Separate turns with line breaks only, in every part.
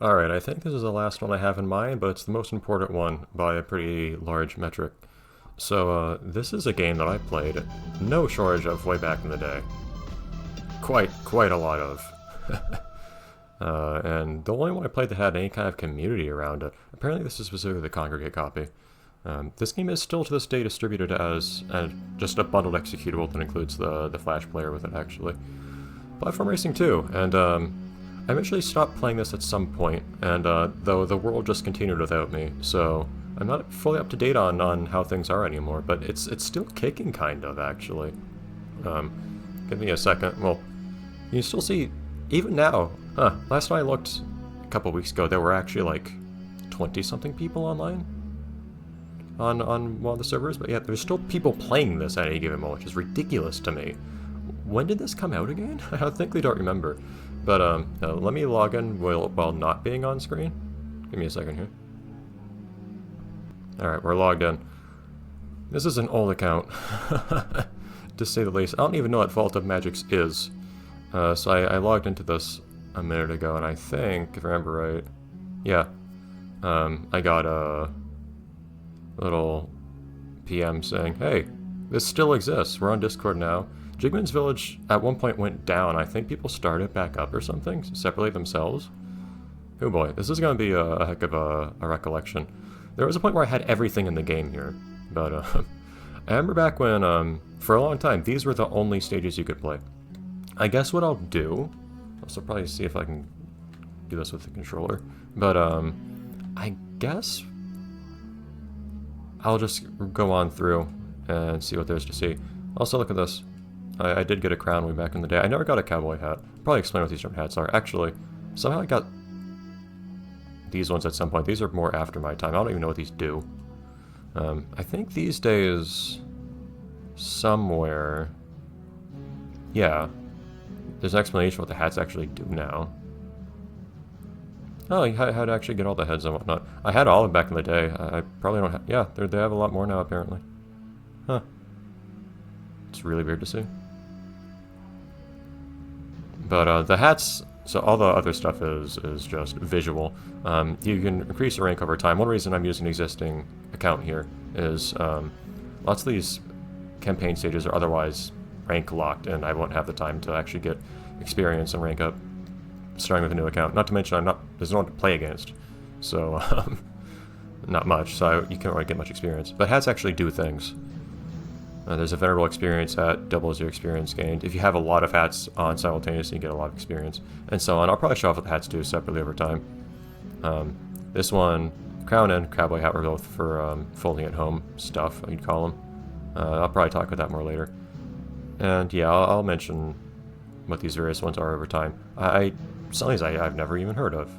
Alright, I think this is the last one I have in mind, but it's the most important one by a pretty large metric. So, this is a game that I played no shortage of way back in the day. Quite a lot of. And the only one I played that had any kind of community around it. Apparently this is specifically the Congregate copy. This game is still to this day distributed as just a bundled executable that includes the Flash player with it, actually. Platform Racing 2, and I eventually stopped playing this at some point, and though the world just continued without me, so I'm not fully up to date on how things are anymore, but it's still kicking, kind of, actually. Give me a second. Well, you can still see, even now, last time I looked a couple weeks ago, there were actually like 20-something people online on one of the servers, but yeah, there's still people playing this at any given moment, which is ridiculous to me. When did this come out again? I think they don't remember. But let me log in while not being on screen. Give me a second here. Alright, we're logged in. This is an old account, to say the least. I don't even know what Vault of Magics is. So I logged into this a minute ago, and I think, if I remember right, yeah, I got a little PM saying, hey, this still exists. We're on Discord now. Jigman's Village at one point went down. I think people started back up or something, separately themselves. Oh boy, this is going to be a heck of a recollection. There was a point where I had everything in the game here, but I remember back when, for a long time, these were the only stages you could play. I guess what I'll do, I'll still probably see if I can do this with the controller, but I guess I'll just go on through and see what there's to see. Also, look at this. I did get a crown way back in the day. I never got a cowboy hat. Probably explain what these different hats are. Actually, somehow I got these ones at some point. These are more after my time. I don't even know what these do. I think these days, somewhere, yeah, there's an explanation for what the hats actually do now. Oh, how to actually get all the heads and whatnot. I had all of them back in the day. I probably don't have... Yeah, they have a lot more now, apparently. Huh. It's really weird to see. But the hats... So all the other stuff is just visual. You can increase your rank over time. One reason I'm using an existing account here is lots of these campaign stages are otherwise rank locked, and I won't have the time to actually get experience and rank up starting with a new account. Not to mention there's no one to play against, so not much, so you can't really get much experience. But hats actually do things. There's a venerable experience hat, doubles your experience gained. If you have a lot of hats on simultaneously, you get a lot of experience, and so on. I'll probably show off what the hats do separately over time. This one, crown and cowboy hat were both for folding at home stuff, you'd call them. I'll probably talk about that more later. And yeah, I'll mention what these various ones are over time. Some of these I've never even heard of.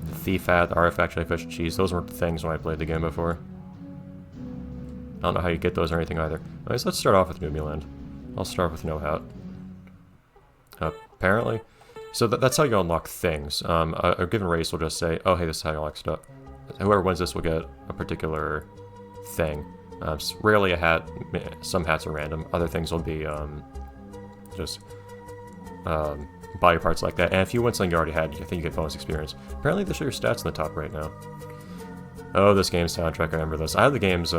The thief hat, the artifact fish and cheese, those weren't things when I played the game before. I don't know how you get those or anything either. Anyways, let's start off with Numiland. I'll start with no hat. Apparently. So that's how you unlock things. A given race will just say, oh hey, this is how you unlock stuff. Whoever wins this will get a particular thing. It's rarely a hat. Some hats are random. Other things will be just body parts like that. And if you win something you already had, I think you get bonus experience. Apparently they show your stats in the top right now. Oh, this game's soundtrack, I remember this. I have the game's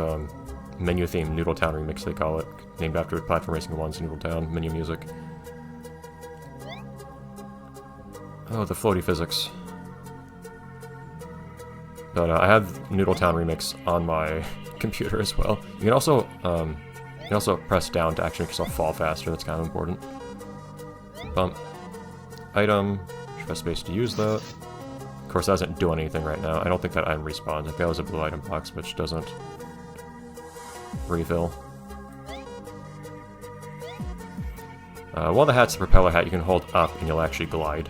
menu theme, Noodle Town Remix they call it, named after Platform Racing 1's Noodle Town menu music. Oh, the floaty physics. But I have Noodle Town Remix on my computer as well. You can also press down to actually make yourself fall faster. That's kind of important. Bump. Item. Press space to use that. Of course, that doesn't do anything right now. I don't think that item respawns. I think that was a blue item box, which doesn't refill. One of the hats, the propeller hat, you can hold up and you'll actually glide.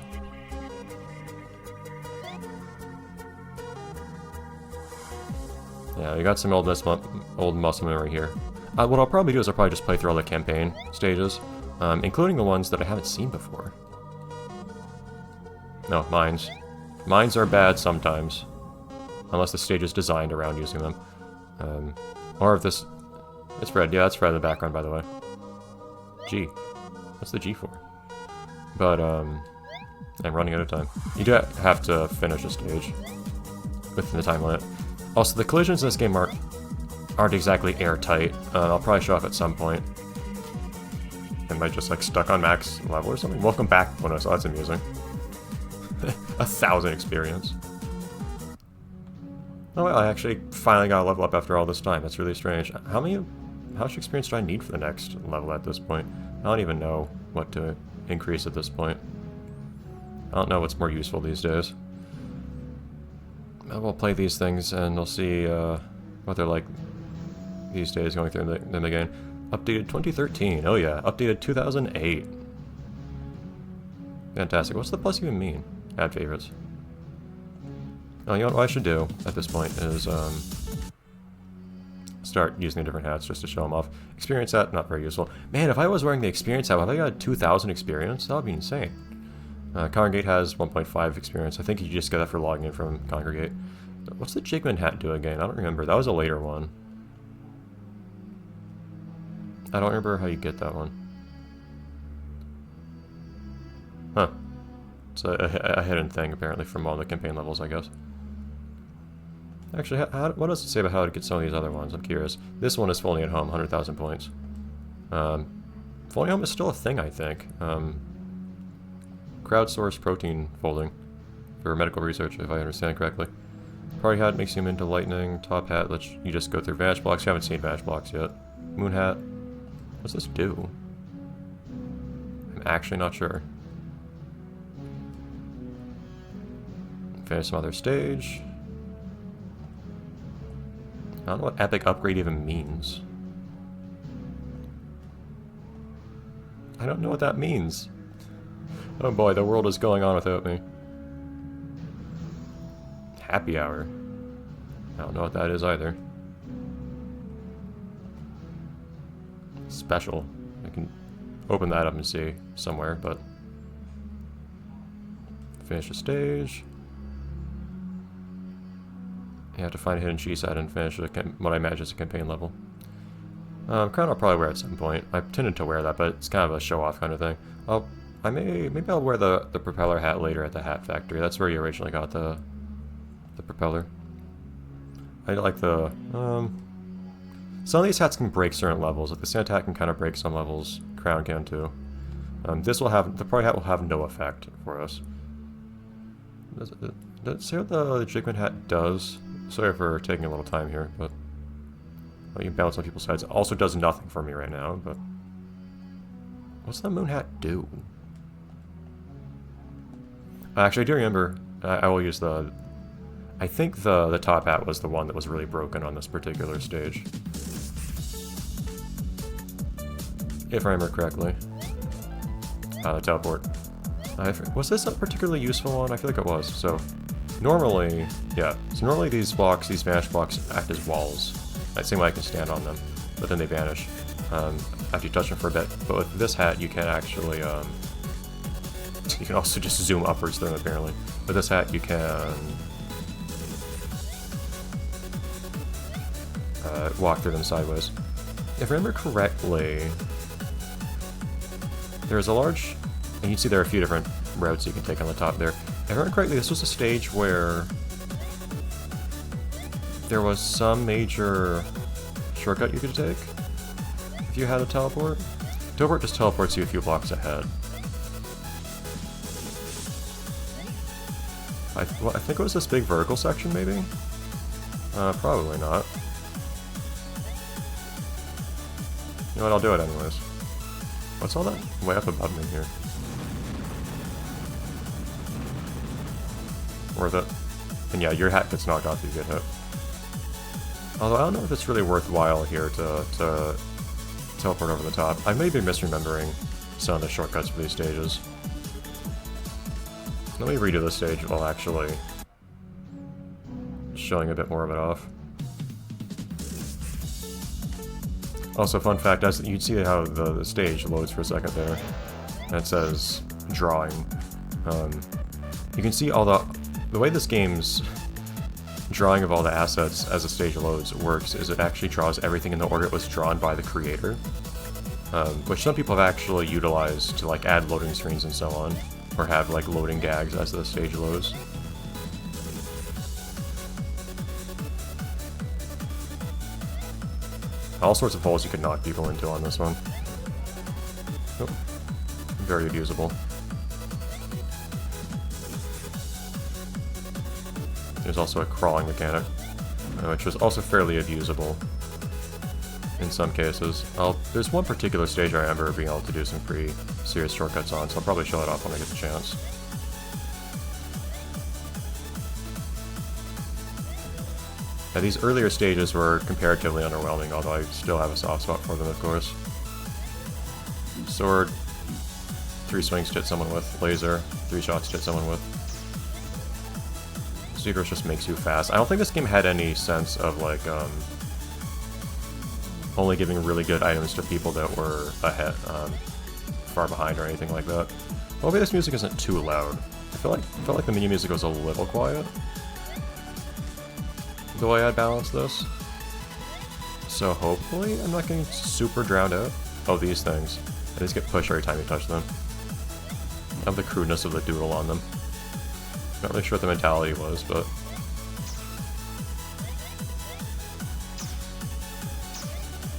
Yeah, you got some old muscle memory here. What I'll probably do is I'll probably just play through all the campaign stages, including the ones that I haven't seen before. No, mines. Mines are bad sometimes, unless the stage is designed around using them. Or if this... It's Fred. Yeah, that's Fred in the background, by the way. G. What's the G for? But, I'm running out of time. You do have to finish a stage within the time limit. Also, the collisions in this game aren't exactly airtight. I'll probably show off at some point. Am I just like stuck on max level or something? Welcome back, Bonus. Oh, that's amusing. 1,000 experience. Oh, well, I actually finally got a level up after all this time. That's really strange. How much experience do I need for the next level at this point? I don't even know what to increase at this point. I don't know what's more useful these days. We'll play these things and we'll see what they're like these days going through them again. Updated 2013. Oh yeah, updated 2008. Fantastic. What's the plus even mean? Add favorites. Oh, you know what I should do at this point is start using the different hats just to show them off. Experience hat, not very useful. Man, if I was wearing the experience hat, if I got 2,000 experience, that would be insane. Congregate has 1.5 experience. I think you just get that for logging in from Congregate. What's the Jigman hat do again? I don't remember. That was a later one. I don't remember how you get that one. Huh. It's a hidden thing, apparently, from all the campaign levels, I guess. Actually, what does it say about how to get some of these other ones? I'm curious. This one is Fully at Home, 100,000 points. Fully at Home is still a thing, I think. Crowdsourced protein folding for medical research, if I understand correctly. Party hat makes you immune to lightning. Top hat lets you just go through Vanish blocks. You haven't seen Vanish blocks yet. Moon hat. What's this do? I'm actually not sure. Finish some other stage. I don't know what epic upgrade even means. I don't know what that means. Oh boy, the world is going on without me. Happy hour. I don't know what that is either. Special. I can open that up and see somewhere, but... Finish the stage. You have to find a hidden cheese set and finish what I imagine is a campaign level. Crown I'll probably wear at some point. I tended to wear that, but it's kind of a show-off kind of thing. Maybe I'll wear the propeller hat later at the Hat Factory. That's where you originally got the propeller. I like the some of these hats can break certain levels. Like the Santa hat can kind of break some levels. Crown can too. The party hat will have no effect for us. Does it say what the Jigman hat does? Sorry for taking a little time here, but you can bounce on people's heads. It also does nothing for me right now, but what's the moon hat do? Actually, I do remember. I will use the. I think the top hat was the one that was really broken on this particular stage, if I remember correctly. The teleport. Was this a particularly useful one? I feel like it was. So normally, yeah. So normally these Vanish blocks act as walls. It seems like I can stand on them, but then they vanish after you touch them for a bit. But with this hat, you can actually, you can also just zoom upwards through them apparently. With this hat, you can walk through them sideways. If I remember correctly, there's a large, and you can see there are a few different routes you can take on the top there. If I remember correctly, this was a stage where there was some major shortcut you could take if you had a teleport. Teleport just teleports you a few blocks ahead. I think it was this big vertical section, maybe? Probably not. You know what, I'll do it anyways. What's all that way up above me here? Worth it. And yeah, your hat gets knocked off if you get hit. Although I don't know if it's really worthwhile here to teleport over the top. I may be misremembering some of the shortcuts for these stages. Let me redo this stage while actually showing a bit more of it off. Also, fun fact, as you'd see how the stage loads for a second there, and it says drawing. You can see all the way this game's drawing of all the assets as the stage loads works is it actually draws everything in the order it was drawn by the creator, which some people have actually utilized to like add loading screens and so on. or have like loading gags as the stage loads. All sorts of holes you could knock people into on this one. Oh, very abusable. There's also a crawling mechanic, which was also fairly abusable in some cases. There's one particular stage I remember being able to do some pretty serious shortcuts on, so I'll probably show it off when I get the chance. Now, these earlier stages were comparatively underwhelming, although I still have a soft spot for them, of course. Sword, 3 swings to hit someone with. Laser, 3 shots to hit someone with. Secrets just makes you fast. I don't think this game had any sense of, like, only giving really good items to people that were ahead, far behind or anything like that. Hopefully this music isn't too loud. I felt like the menu music was a little quiet, the way I balance this. So hopefully I'm not getting super drowned out. Oh, these things. They just get pushed every time you touch them. I have the crudeness of the doodle on them. Not really sure what the mentality was, but...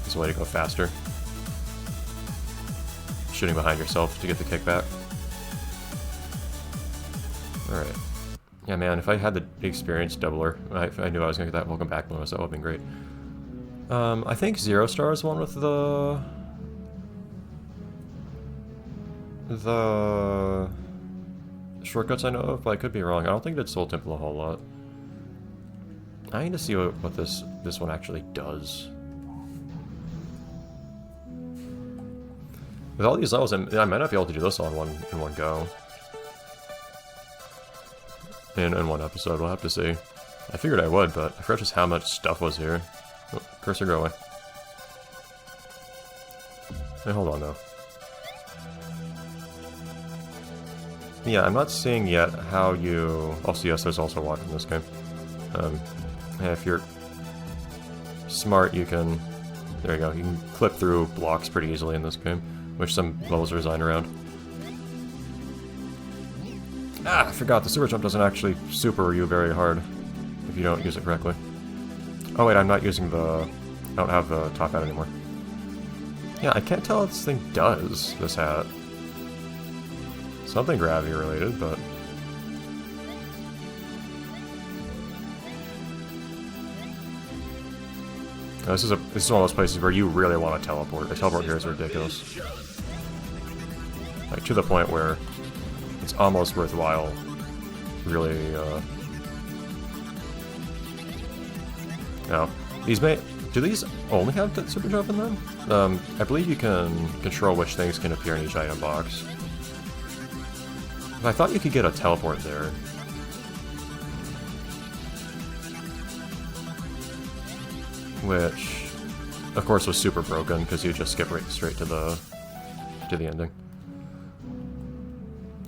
there's a way to go faster. Shooting behind yourself to get the kickback. Alright. Yeah, man, if I had the experienced doubler, if I knew I was going to get that welcome back bonus, that would have been great. I think Zero Star is the one with the shortcuts I know of, but I could be wrong. I don't think it did Soul Temple a whole lot. I need to see what this one actually does. With all these levels, I might not be able to do this all in one go. In one episode, we'll have to see. I figured I would, but I forgot just how much stuff was here. Oh, cursor, go away. Hey, hold on, though. Yeah, I'm not seeing yet how you... Also, yes, there's also water in this game. And if you're smart, you can... There you go, you can clip through blocks pretty easily in this game, which some levels are designed around. Ah, I forgot, the super jump doesn't actually super you very hard if you don't use it correctly. Oh wait, I'm not using the... I don't have the top hat anymore. Yeah, I can't tell what this thing does, this hat. Something gravity related, but... This is one of those places where you really want to teleport. The teleport here is ridiculous. Like, to the point where it's almost worthwhile, really, No. Do these only have the super jump in them? I believe you can control which things can appear in each item box. I thought you could get a teleport there. Which, of course, was super broken because you just skip right straight to the ending.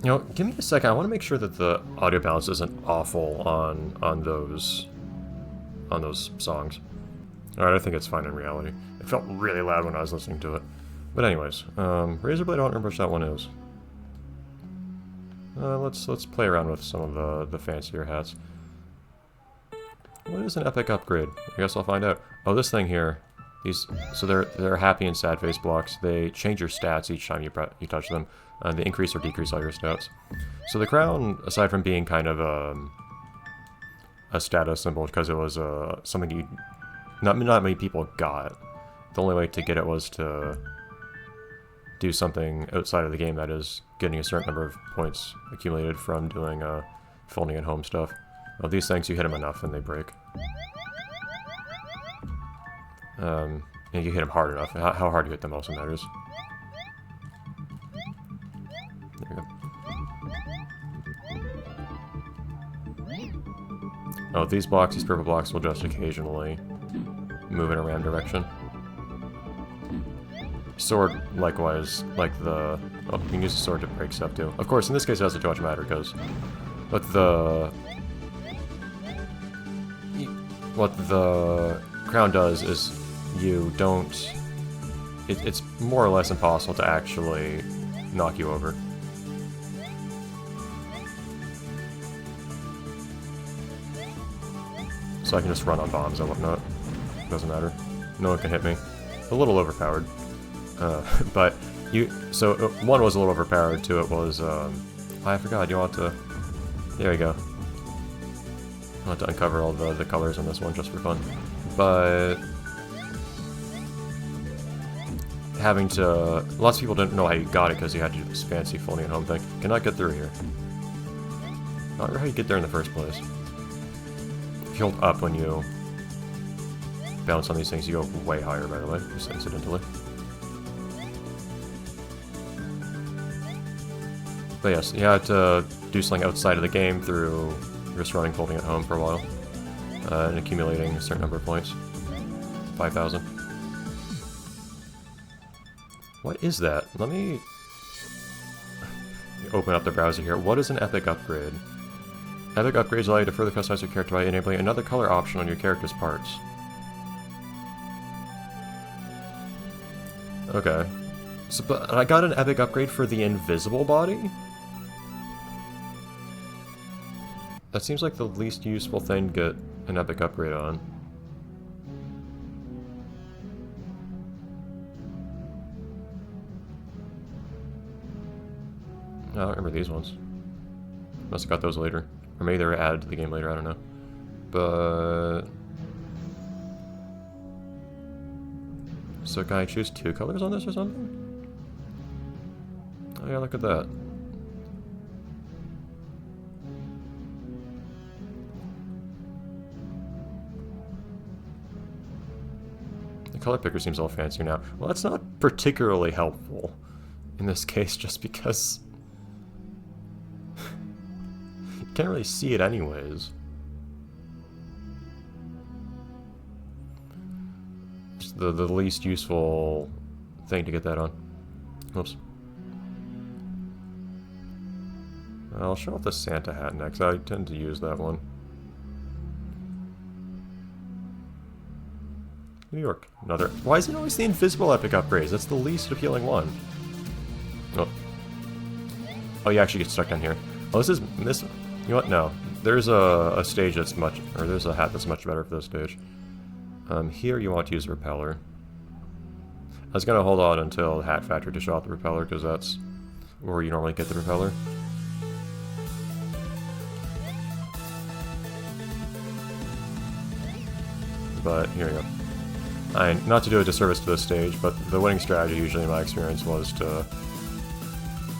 You know, give me a second. I want to make sure that the audio balance isn't awful on those songs. Alright, I think it's fine in reality. It felt really loud when I was listening to it. But anyways, Razorblade, I don't remember which that one is. Let's play around with some of the fancier hats. What is an epic upgrade? I guess I'll find out. Oh, this thing here. So they're happy and sad face blocks. They change your stats each time you touch them. They increase or decrease all your stats. So the crown, aside from being kind of a status symbol, because it was something not many people got. The only way to get it was to do something outside of the game, that is, getting a certain number of points accumulated from doing folding at home stuff. Well, these things, you hit them enough and they break. And you hit them hard enough. How hard you hit them also matters. There you go. Oh, these purple blocks will just occasionally move in a random direction. Sword, likewise, like the... Oh, you can use the sword to break stuff too. Of course, in this case it doesn't too much matter, because what the crown does is you don't... It's more or less impossible to actually knock you over. so I can just run on bombs and whatnot. Doesn't matter. No one can hit me. A little overpowered. But so one was a little overpowered, two it was, I forgot, you want to, there you go. I want to uncover all the colors on this one just for fun. But having to, lots of people didn't know how you got it because you had to do this fancy folding at home thing. Cannot get through here. Not sure how you get there in the first place. If you hold up when you bounce on these things, you go way higher, by the way, just incidentally. But yes, you had to do something outside of the game through just running folding at home for a while. And accumulating a certain number of points. 5,000. What is that? Let me open up the browser here. What is an epic upgrade? Epic upgrades allow you to further customize your character by enabling another color option on your character's parts. Okay. So, but I got an epic upgrade for the invisible body? That seems like the least useful thing to get an epic upgrade on. I don't remember these ones. Must have got those later. Or maybe they were added to the game later, I don't know. But... so can I choose two colors on this or something? Oh yeah, look at that. The color picker seems a little fancier now. Well, that's not particularly helpful in this case, just because you can't really see it anyways. It's the least useful thing to get that on. Oops. I'll show off the Santa hat next. I tend to use that one. New York. Another. Why is it always the invisible epic upgrades? That's the least appealing one. Oh. Oh, you actually get stuck down here. Oh, this is... this... you know what? No. There's a stage that's much... or there's a hat that's much better for this stage. Here you want to use the repeller. I was going to hold on until the Hat Factory to show off the repeller, because that's where you normally get the repeller. But here we go. Not to do a disservice to this stage, but the winning strategy usually in my experience was to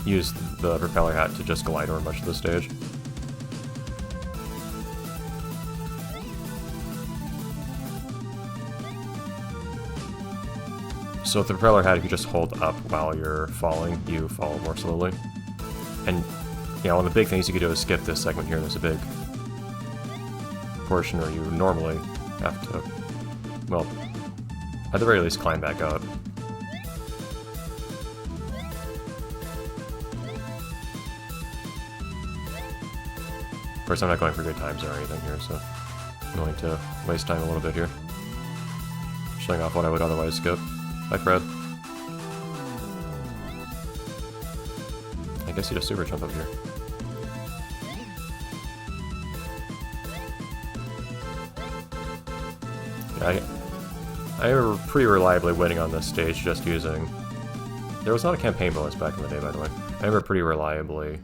use the propeller hat to just glide over much of the stage. So with the propeller hat, if you just hold up while you're falling, you fall more slowly. And yeah, one of the big things you could do is skip this segment here. There's a big portion where you normally have to, well, at the very least, climb back up. Of course, I'm not going for good times or anything here, so I'm going to waste time a little bit here. Showing off what I would otherwise skip. Bye, Fred. I guess you just super jump up here. Yeah, I remember pretty reliably winning on this stage just using... there was not a campaign bonus back in the day, by the way. I remember pretty reliably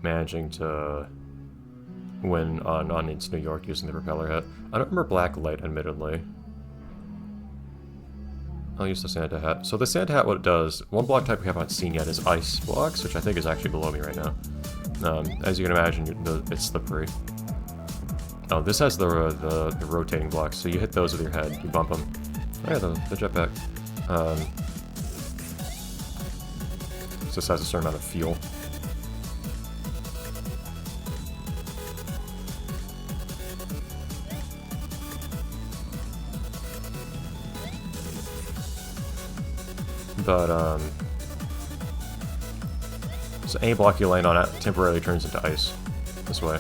managing to win on It's New York using the propeller hat. I don't remember Black Light, admittedly. I'll use the Santa hat. So the Santa hat, what it does, one block type we haven't seen yet is ice blocks, which I think is actually below me right now. As you can imagine, it's slippery. Oh, this has the rotating blocks, so you hit those with your head, you bump them. Oh yeah, the jetpack. This has a certain amount of fuel. But, so any block you land on it temporarily turns into ice. This way.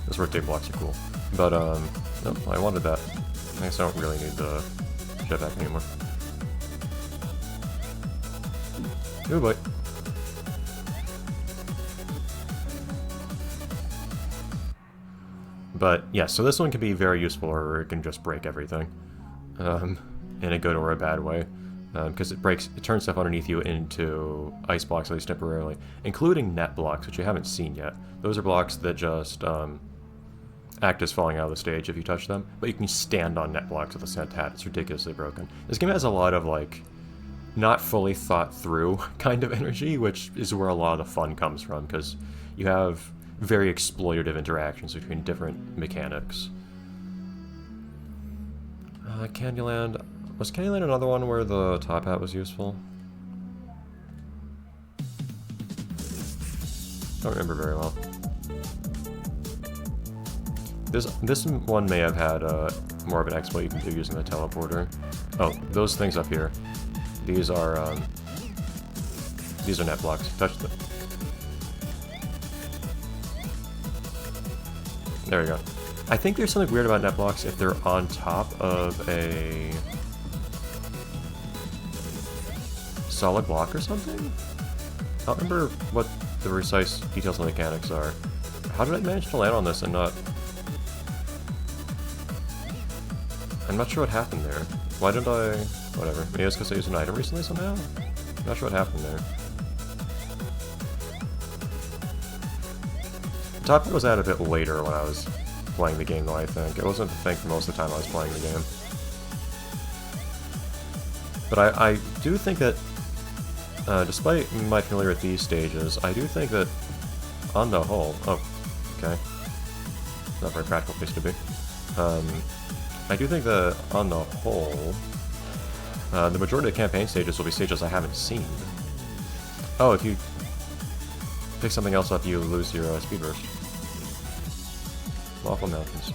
Those rotate blocks are cool. But, nope, I wanted that. I guess I don't really need the jetpack anymore. Ooh, boy. But yeah, so this one can be very useful, or it can just break everything in a good or a bad way. Because it turns stuff underneath you into ice blocks, at least temporarily, including net blocks, which you haven't seen yet. Those are blocks that just act as falling out of the stage if you touch them, but you can stand on net blocks with a Sentat. It's ridiculously broken. This game has a lot of, like, not fully thought through kind of energy, which is where a lot of the fun comes from, because you have very exploitative interactions between different mechanics. Candyland. Was Candyland another one where the top hat was useful? Don't remember very well. This one may have had more of an exploit you can do using the teleporter. Oh, those things up here. These are net blocks. Touch them. There we go. I think there's something weird about net blocks if they're on top of a solid block or something? I don't remember what the precise details of the mechanics are. How did I manage to land on this and not... I'm not sure what happened there. Why didn't I... Whatever. Maybe it's because I used an item recently somehow? I'm not sure what happened there. The top hat was added a bit later when I was playing the game, though, I think. It wasn't the thing for most of the time I was playing the game. But I do think that, despite my familiarity with these stages, I do think that, on the whole... Oh, okay. Not very practical place to be. I do think that, on the whole, the majority of the campaign stages will be stages I haven't seen. Oh, if you pick something else up, you lose your speed burst. Waffle Mountains.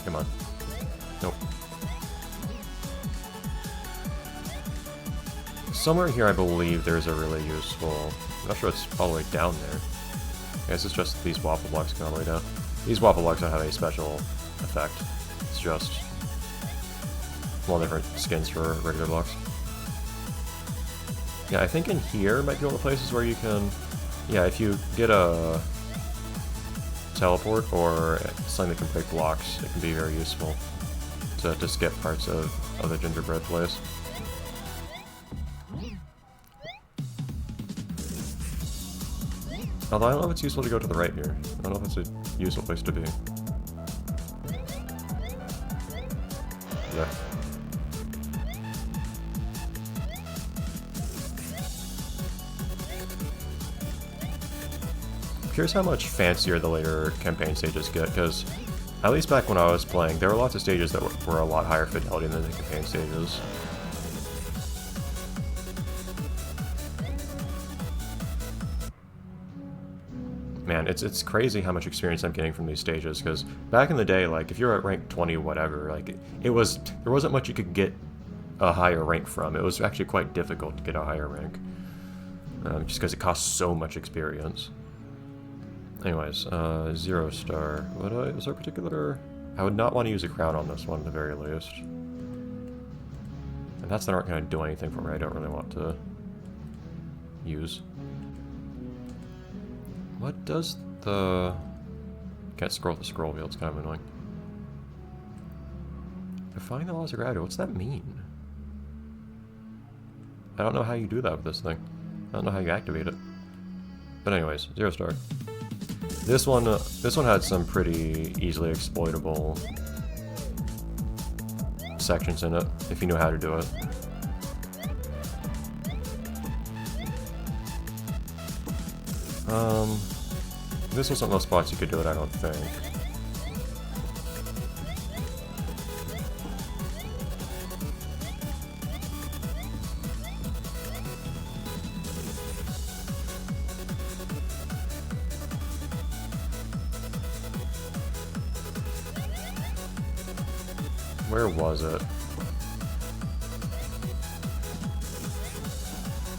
Come on. Nope. Somewhere here, I believe there's a really useful... I'm not sure it's all the way down there. I guess it's just these waffle blocks going all the way down. These waffle blocks don't have any special effect. It's just... well, different skins for regular blocks. Yeah, I think in here might be one of the places where you can... yeah, if you get a teleport or something that can break blocks, it can be very useful to skip parts of the gingerbread place. Although I don't know if it's useful to go to the right here. I don't know if it's a useful place to be. Yeah. I'm curious how much fancier the later campaign stages get, because at least back when I was playing, there were lots of stages that were a lot higher fidelity than the campaign stages. Man, it's crazy how much experience I'm getting from these stages, because back in the day, like, if you're at rank 20 whatever, like, there wasn't much you could get a higher rank from. It was actually quite difficult to get a higher rank, just because it costs so much experience. Anyways, 0 star. Was there a particular... I would not want to use a crown on this one, at the very least. And that's not going to do anything for me I don't really want to use. What does the... Can't scroll the scroll wheel, it's kind of annoying. Defying the laws of gravity, what's that mean? I don't know how you do that with this thing. I don't know how you activate it. But anyways, 0 star. This one had some pretty easily exploitable sections in it, if you knew how to do it. This wasn't most spots you could do it, I don't think. Where was it?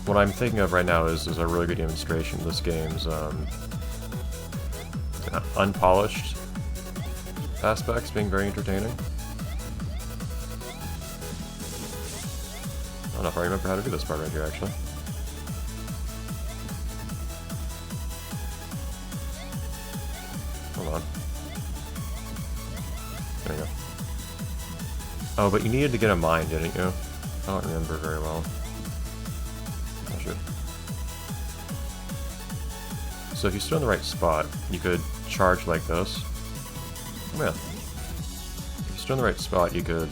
What I'm thinking of right now is a really good demonstration of this game's unpolished aspects being very entertaining. I don't know if I remember how to do this part right here, actually. Hold come on. There you go. Oh, but you needed to get a mine, didn't you? I don't remember very well. I should. So if you stood in the right spot, you could charge like this. Oh man. If you stood in the right spot, you could...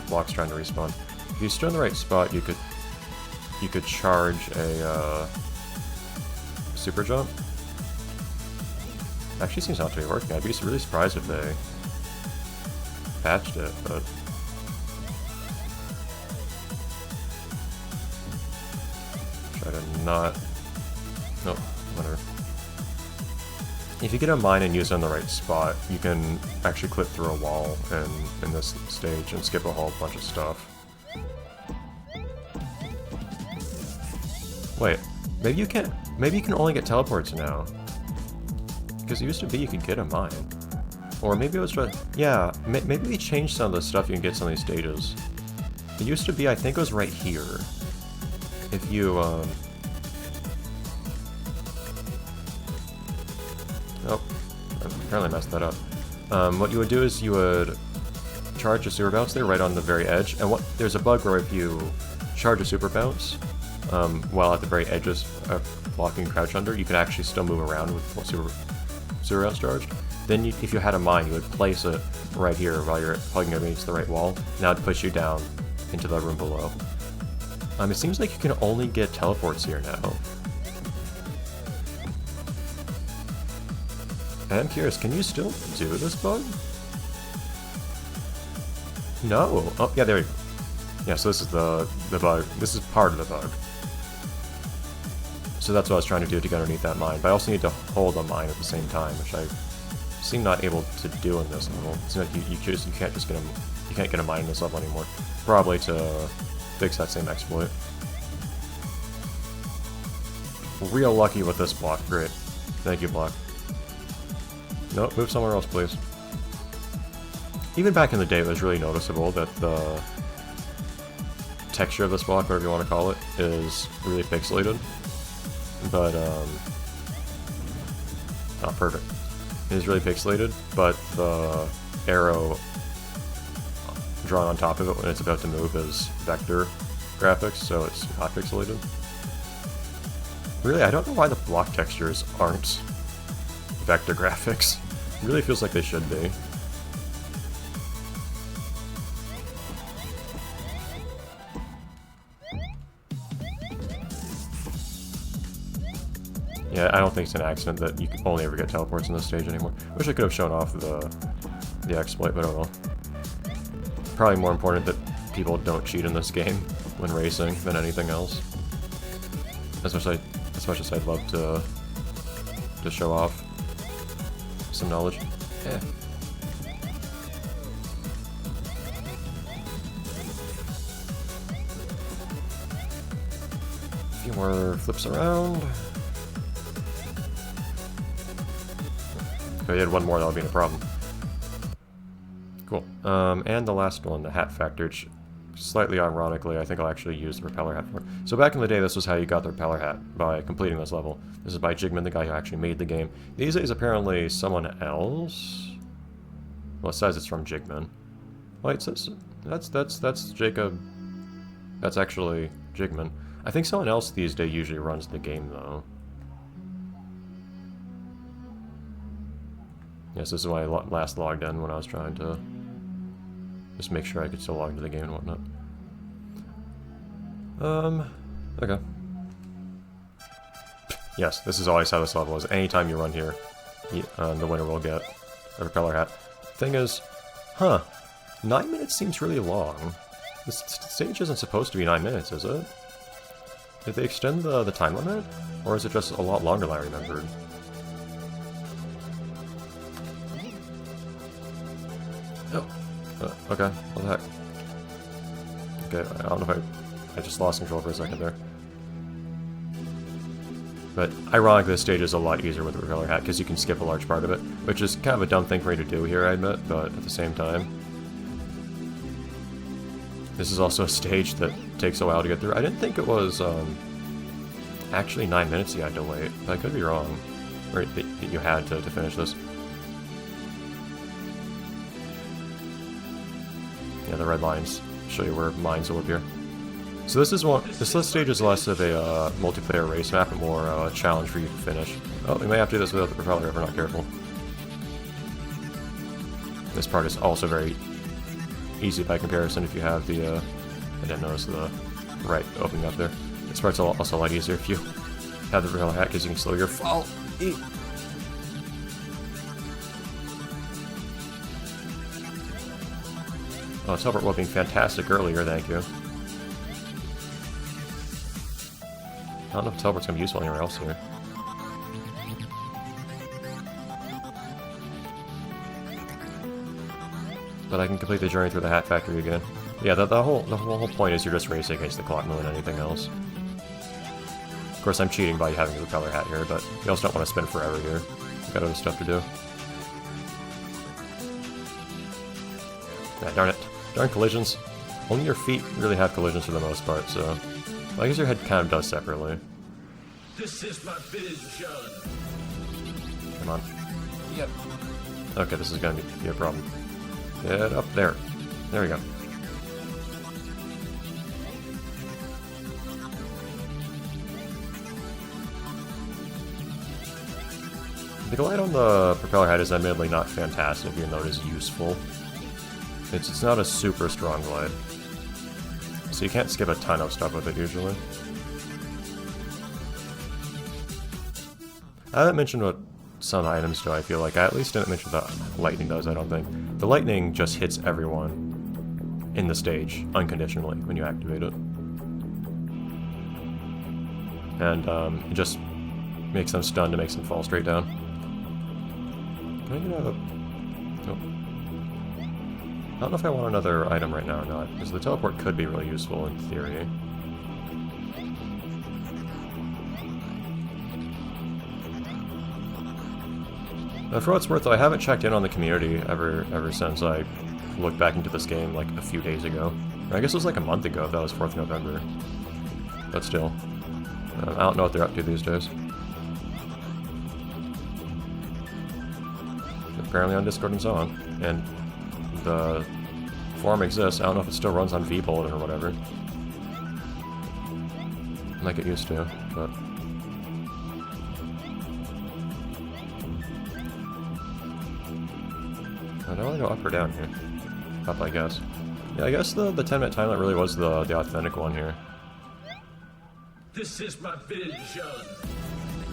Block's trying to respawn. If you stood in the right spot, you could charge a super jump. Actually seems not to be working. I'd be really surprised if they patched it, but... Try to not... Nope, whatever. If you get a mine and use it in the right spot, you can actually clip through a wall in this stage and skip a whole bunch of stuff. Wait, maybe you can't... Maybe you can only get teleports now. Because it used to be you could get a mine. Or maybe it was just... Yeah, maybe they changed some of the stuff you can get some of these stages. It used to be, I think it was right here. If you, Oh, I apparently messed that up. What you would do is you would charge a super bounce there right on the very edge. And there's a bug where if you charge a super bounce, while at the very edges of blocking and crouch under, you can actually still move around with super bounce charged. Then if you had a mine, you would place it right here while you're plugging it against the right wall. Now it'd push you down into the room below. It seems like you can only get teleports here now. And I'm curious, can you still do this bug? No. Oh, yeah, there we go. Yeah, so this is the bug. This is part of the bug. So that's what I was trying to do to get underneath that mine. But I also need to hold a mine at the same time, which I seem not able to do in this level. It seems like you can't just get you can't get a mine in this level anymore. Probably to fix that same exploit. Real lucky with this block. Great. Thank you, block. Nope, move somewhere else, please. Even back in the day, it was really noticeable that the texture of this block, whatever you want to call it, is really pixelated. But, oh, perfect. It is really pixelated, but the arrow drawn on top of it when it's about to move is vector graphics, so it's not pixelated. Really, I don't know why the block textures aren't vector graphics. It really feels like they should be. Yeah, I don't think it's an accident that you can only ever get teleports in this stage anymore. Wish I could have shown off the exploit, but oh well. Probably more important that people don't cheat in this game when racing than anything else. As much as I'd love to show off some knowledge. Yeah. A few more flips around. If I did one more, that would be no problem. Cool. And the last one, the hat factor, which slightly ironically, I think I'll actually use the propeller hat for. So back in the day, this was how you got the propeller hat, by completing this level. This is by Jigman, the guy who actually made the game. These days, apparently, someone else... Well, it says it's from Jigman. Wait, it says... That's Jacob... That's actually Jigman. I think someone else these days usually runs the game, though. Yes, this is when I last logged in when I was trying to just make sure I could still log into the game and whatnot. Okay. Yes, this is always how this level is. Anytime you run here, the winner will get a propeller hat. Thing is, 9 minutes seems really long. This stage isn't supposed to be 9 minutes, is it? Did they extend the time limit? Or is it just a lot longer than I remembered? Oh. Okay, what the heck? Okay, I don't know if I just lost control for a second there. But ironically, this stage is a lot easier with the propeller hat because you can skip a large part of it, which is kind of a dumb thing for me to do here, I admit, but at the same time. This is also a stage that takes a while to get through. I didn't think it was actually 9 minutes you had to wait. But I could be wrong. Or that you had to finish this. Yeah, the red lines show you where mines will appear. So this stage is less of a multiplayer race map and more a challenge for you to finish. Oh, we may have to do this without the propeller if we're not careful. This part is also very easy by comparison if you have the, I didn't notice the right opening up there. This part's also a lot easier if you have the propeller hat because you can slow your fall. Oh, teleport while being fantastic earlier, thank you. I don't know if teleport's gonna be useful anywhere else here. But I can complete the journey through the Hat Factory again. Yeah, the whole point is you're just racing against the clock more than anything else. Of course, I'm cheating by having the propeller hat here, but you also don't want to spend forever here. You've got other stuff to do. Ah, darn it. Darn collisions. Only your feet really have collisions for the most part, so... Well, I guess your head kind of does separately.
This is my vision.
Come on. Yep. Okay, this is gonna be a problem. Get up there. There we go. The glide on the propeller head is admittedly not fantastic, even though it is useful. It's not a super strong glide. So you can't skip a ton of stuff with it, usually. I haven't mentioned what some items do, I feel like. I at least didn't mention what the lightning does, I don't think. The lightning just hits everyone in the stage, unconditionally, when you activate it. And it just makes them stunned and makes them fall straight down. Can I get out of the... Nope. I don't know if I want another item right now or not, because the teleport could be really useful in theory. For what it's worth, though, I haven't checked in on the community ever since I looked back into this game like a few days ago. Or I guess it was like a month ago if that was 4th November. But still. I don't know what they're up to these days. Apparently on Discord and so on. And the forum exists. I don't know if it still runs on vBulletin or whatever. Like it used to, but... Do I want to go up or down here? Up, I guess. Yeah, I guess the 10-minute time limit really was the authentic one here.
This is my vision.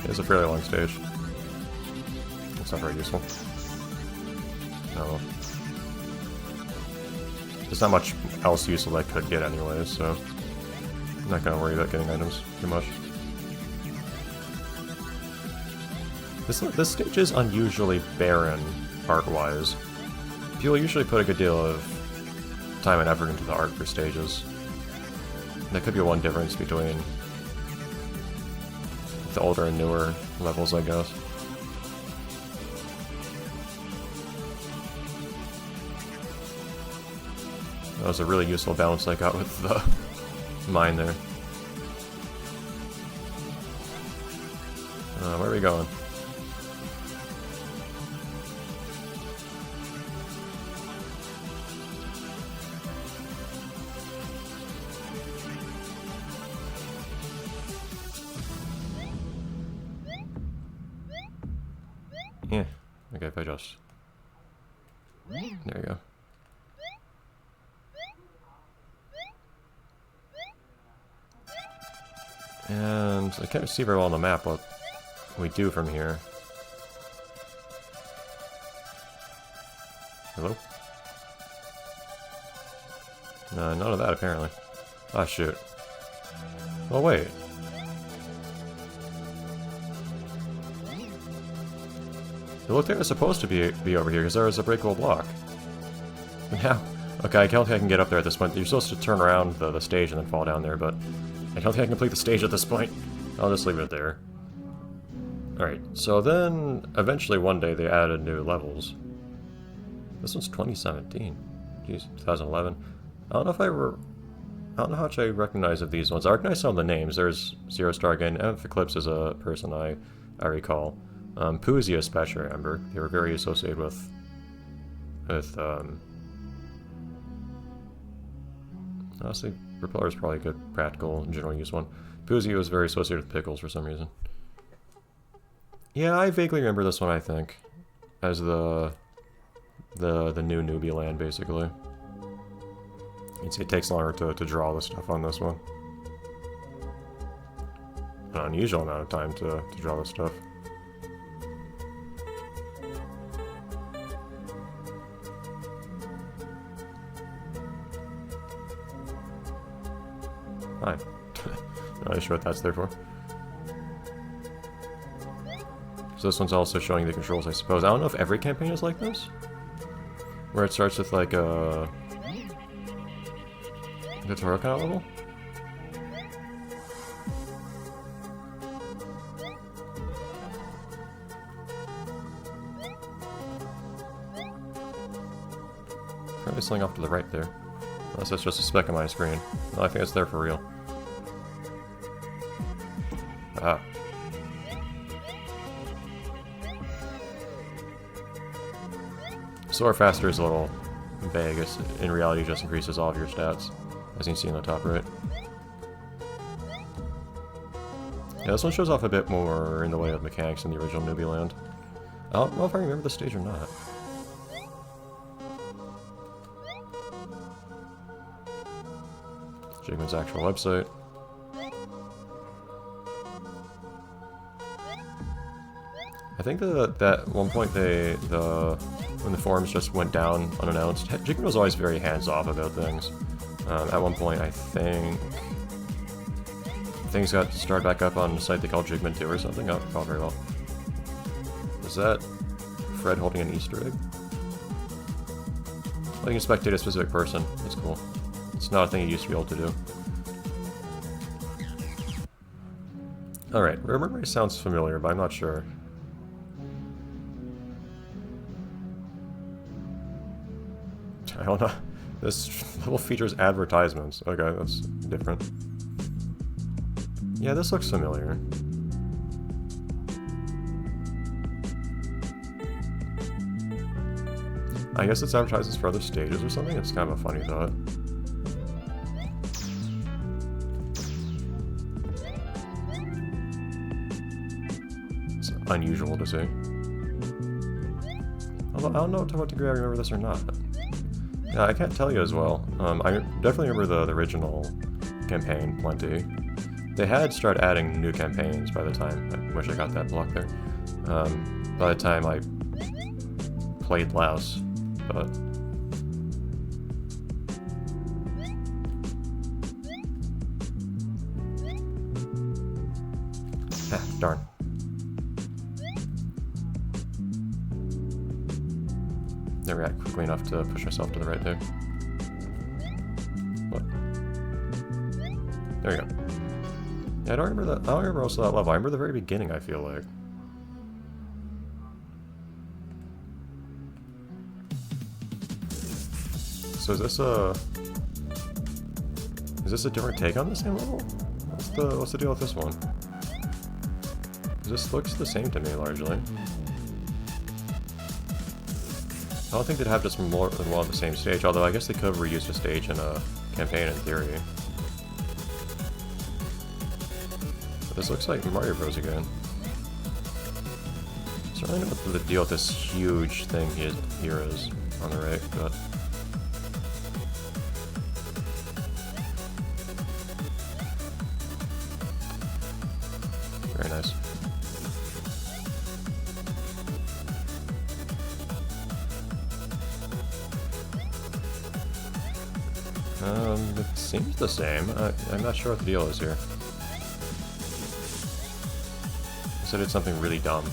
It's a fairly long stage. It's not very useful. No. There's not much else useful I could get anyways, so... I'm not gonna worry about getting items too much. This stage is unusually barren, art-wise. People usually put a good deal of time and effort into the art for stages. That could be one difference between the older and newer levels, I guess. That was a really useful balance I got with the mine there. Where are we going? Yeah. Okay, if I just... There we go. And I can't see very well on the map what we do from here. Hello? No, none of that apparently. Ah, shoot. Oh, wait. It looked like it was supposed to be over here, because there was a breakable block. Now, okay, I don't think I can get up there at this point. You're supposed to turn around the stage and then fall down there, but I don't think I can complete the stage at this point. I'll just leave it there. Alright, so then, eventually one day they added new levels. This one's 2017. Jeez, 2011. I don't know if I I don't know how much I recognize of these ones. I recognize some of the names. There's Zero Star again. MF Eclipse is a person I recall. Poozy especially, I remember. They were very associated with honestly, Repeller is probably a good practical general use one. Poozy was very associated with pickles for some reason. Yeah, I vaguely remember this one, I think, as the new newbie land, basically. It takes longer to draw the stuff on this one. An unusual amount of time to draw this stuff. Hi. Not really sure what that's there for. So this one's also showing the controls, I suppose. I don't know if every campaign is like this. Where it starts with like a tutorial kind of level. Probably something off to the right there. Unless that's just a speck on my screen. No, I think it's there for real. Ah. Soar faster is a little vague. In reality, it just increases all of your stats, as you can see in the top right. Yeah, this one shows off a bit more in the way of mechanics than the original Newbie Land. I don't know if I remember the stage or not. Jigman's actual website. I think that at one point when the forums just went down unannounced, Jigman was always very hands-off about things. At one point, I think things got started back up on a site they called Jigman 2 or something. I don't recall very well. Is that Fred holding an Easter egg? I can spectate a specific person. That's cool. It's not a thing you used to be able to do. Alright, Remory sounds familiar, but I'm not sure. I don't know. This level features advertisements. Okay, that's different. Yeah, this looks familiar. I guess it's advertises for other stages or something? It's kind of a funny thought. It's unusual to see. Although I don't know to what degree I remember this or not. Yeah, I can't tell you as well. I definitely remember the original campaign plenty. They had started adding new campaigns by the time. I wish I got that block there. By the time I played less, but darn. Never got quickly enough to push myself to the right there. What? There we go. Yeah, I don't remember that. I don't remember most of that level. I remember the very beginning, I feel like. So is this a different take on the same level? What's the deal with this one? This looks the same to me largely. I don't think they'd have just more than one on the same stage, although I guess they could have reused a stage in a campaign in theory. But this looks like Mario Bros. Again. Certainly know what the deal with this huge thing here is on the right, but very nice. It seems the same. I'm not sure what the deal is here. I said it's something really dumb.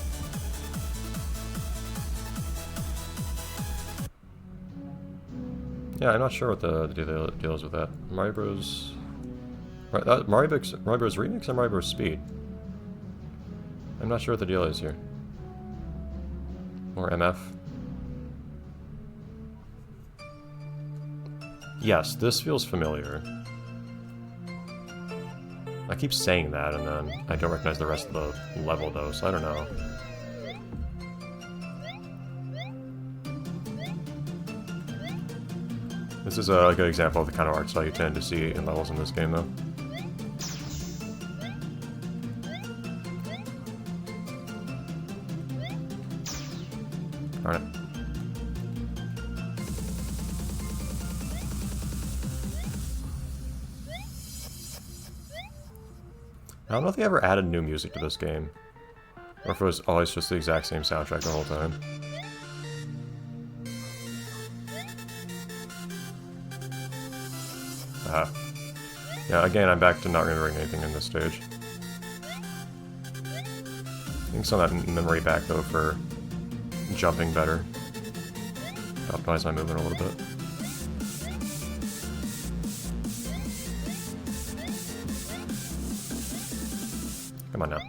Yeah, I'm not sure what the deal is with that. Mario Bros. Right, Mario Bros Remix or Mario Bros Speed? I'm not sure what the deal is here. Or MF. Yes, this feels familiar. I keep saying that, and then I don't recognize the rest of the level, though, so I don't know. This is a good example of the kind of art style you tend to see in levels in this game, though. Darn it. I don't know if they ever added new music to this game, or if it was always just the exact same soundtrack the whole time. Yeah, again, I'm back to not remembering anything in this stage. I think some of that memory back, though, for jumping better. Optimize my movement a little bit. Come on now.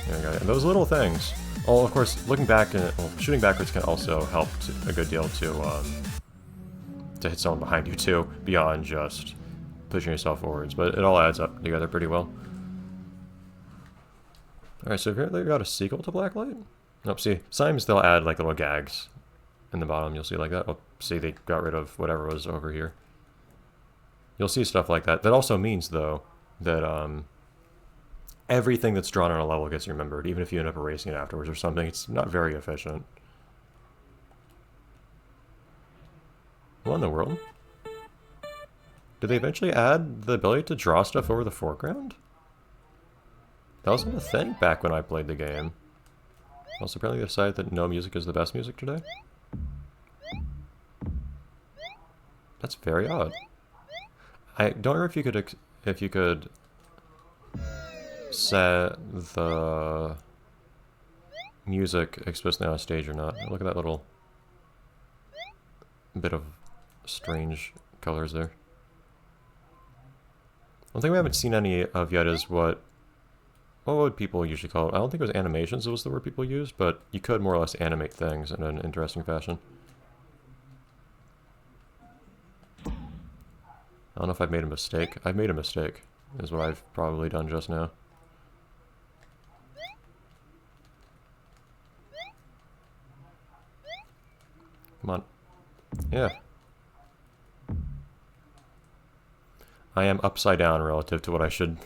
There we go. And those little things. Oh, of course, looking back and shooting backwards can also help a good deal to hit someone behind you too, beyond just pushing yourself forwards. But it all adds up together pretty well. Alright, so here they've got a sequel to Blacklight. Nope, see, sometimes they'll add like little gags in the bottom, you'll see like that. Oh, see, they got rid of whatever was over here. You'll see stuff like that. That also means, though, that everything that's drawn on a level gets remembered, even if you end up erasing it afterwards or something. It's not very efficient. What in the world? Did they eventually add the ability to draw stuff over the foreground? That wasn't a thing back when I played the game. Also, apparently they decided that no music is the best music today. That's very odd. I don't know if you could set the music explicitly on a stage or not. Look at that little bit of strange colors there. One thing we haven't seen any of yet is what would people usually call it? I don't think it was animations was the word people used, but you could more or less animate things in an interesting fashion. I don't know if I've made a mistake. I've made a mistake, is what I've probably done just now. Come on. Yeah. I am upside down relative to what I should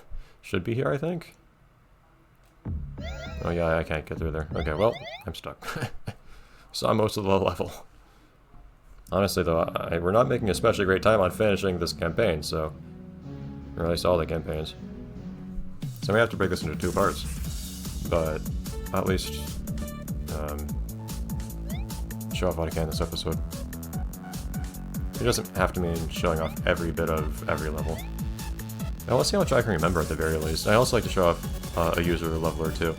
be here, I think. Oh yeah, I can't get through there. Okay, well, I'm stuck. Saw most of the level. Honestly, though, we're not making especially great time on finishing this campaign, so... Or at least all the campaigns. So we have to break this into 2 parts. But, at least... show off what I can this episode. It doesn't have to mean showing off every bit of every level. Now, let's see how much I can remember at the very least. I also like to show off a user leveler too.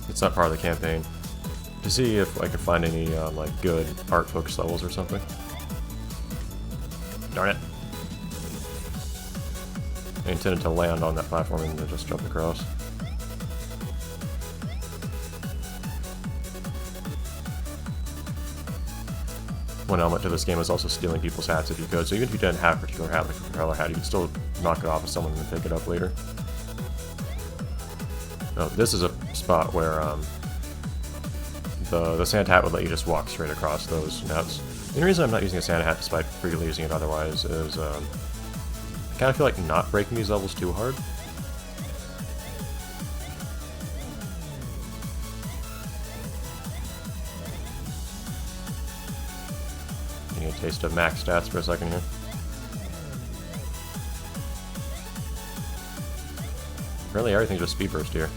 It's not part of the campaign. To see if I can find any like good art-focused levels or something. Darn it! I intended to land on that platform and then just jump across. One element to this game is also stealing people's hats if you could. So even if you didn't have a particular hat, like a propeller hat, you can still knock it off of someone and pick it up later. Oh, this is a spot where the Santa hat would let you just walk straight across those nets. The only reason I'm not using a Santa hat, despite freely using it otherwise, is I kind of feel like not breaking these levels too hard. Getting a taste of max stats for a second here. Apparently everything's just speed burst here.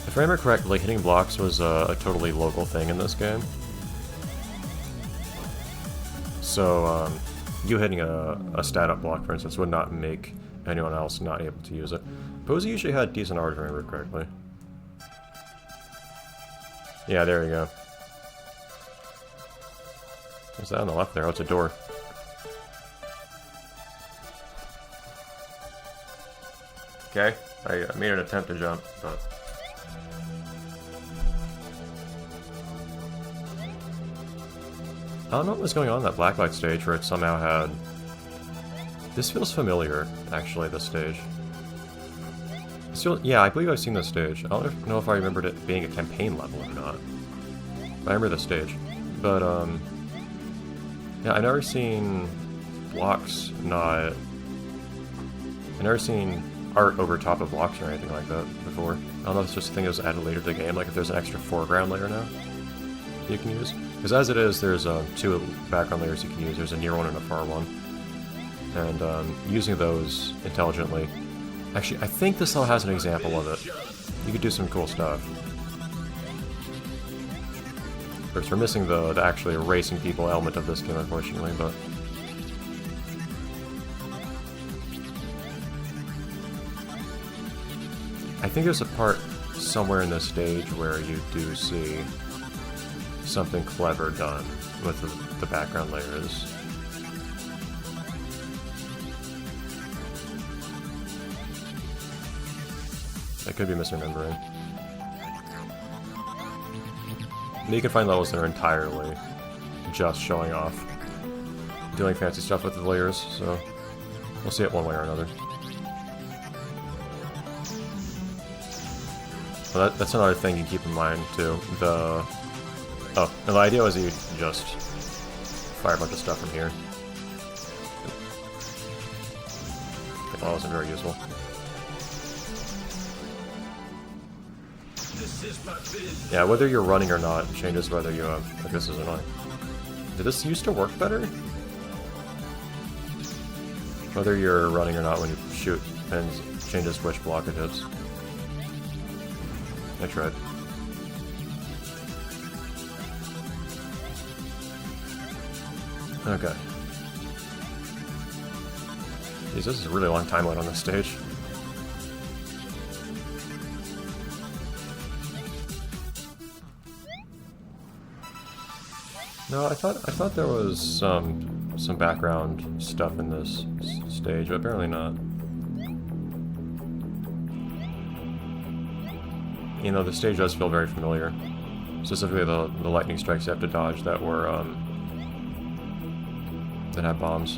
If I remember correctly, hitting blocks was a totally local thing in this game. So, you hitting a stat up block, for instance, would not make anyone else not able to use it. Posey usually had decent art, if I remember correctly. Yeah, there you go. What's that on the left there? Oh, it's a door. Okay, I made an attempt to jump, but... I don't know what was going on in that blacklight stage where it somehow had... This feels familiar, actually, this stage. Yeah, I believe I've seen this stage. I don't know if I remembered it being a campaign level or not. But I remember the stage. But, yeah, I've never seen blocks not... I've never seen art over top of blocks or anything like that before. I don't know if it's just a thing that was added later to the game, like if there's an extra foreground layer now you can use. Because as it is, there's two background layers you can use. There's a near one and a far one. And using those intelligently... Actually, I think this all has an example of it. You could do some cool stuff. Of course, we're missing the actually erasing people element of this game, unfortunately, but... I think there's a part somewhere in this stage where you do see something clever done with the background layers. I could be misremembering. You can find levels that are entirely just showing off doing fancy stuff with the layers, so we'll see it one way or another. Well, that's another thing you keep in mind, too. The idea was you just fire a bunch of stuff from here. Well, that wasn't very useful. Yeah, whether you're running or not changes whether you like this is annoying. Did this used to work better? Whether you're running or not when you shoot changes which block it hits. I tried. Okay. Jeez, this is a really long timeline on this stage. No, I thought there was some background stuff in this stage, but apparently not. You know, the stage does feel very familiar. Specifically the lightning strikes you have to dodge that were that have bombs.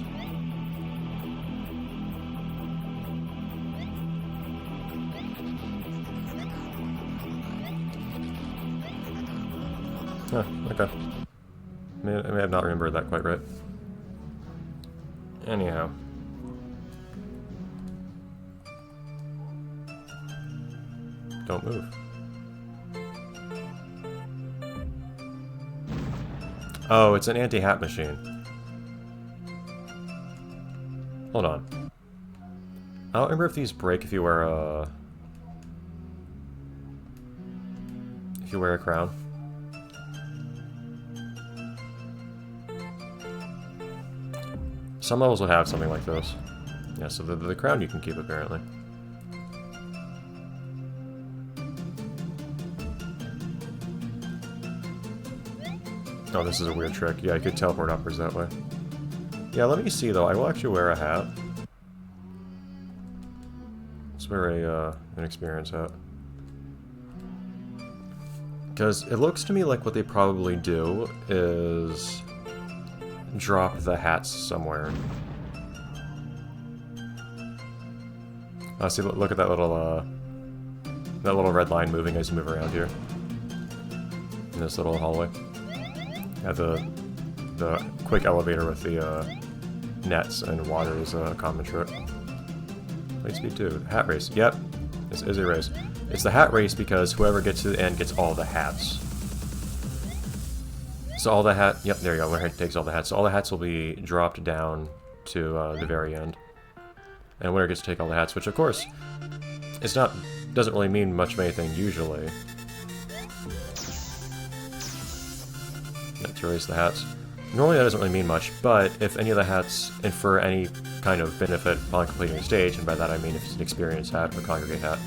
Huh, okay. I may have not remembered that quite right. Anyhow. Don't move. Oh, it's an anti-hat machine. Hold on. I don't remember if these break if you wear a... crown. Some levels would have something like this. Yeah, so the crown you can keep, apparently. Oh, this is a weird trick. Yeah, you could teleport upwards that way. Yeah, let me see, though. I will actually wear a hat. Let's wear an experience hat. Because it looks to me like what they probably do is drop the hats somewhere. See, look at that little red line moving as you move around here in this little hallway. Yeah, the quick elevator with the nets and water is a common trick. Light speed 2. Hat race. Yep, this is a race. It's the hat race because whoever gets to the end gets all the hats. So all the hat... Yep, there you go. Winner takes all the hats. So all the hats will be dropped down to the very end. And winner gets to take all the hats, which of course, it's not... doesn't really mean much of anything usually. Let's erase the hats. Normally that doesn't really mean much, but if any of the hats infer any kind of benefit on completing a stage, and by that I mean if it's an experience hat or congregate hat,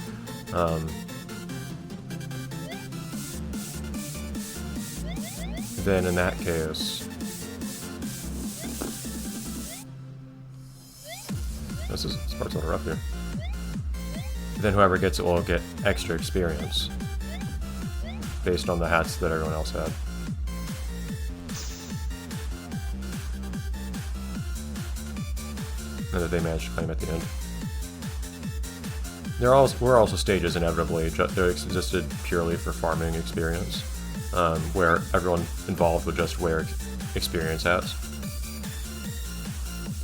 then in that case, this part's a little rough here. Then whoever gets it will get extra experience based on the hats that everyone else had. And that they managed to claim at the end. There were also stages inevitably that existed purely for farming experience, where everyone involved would just wear experience hats.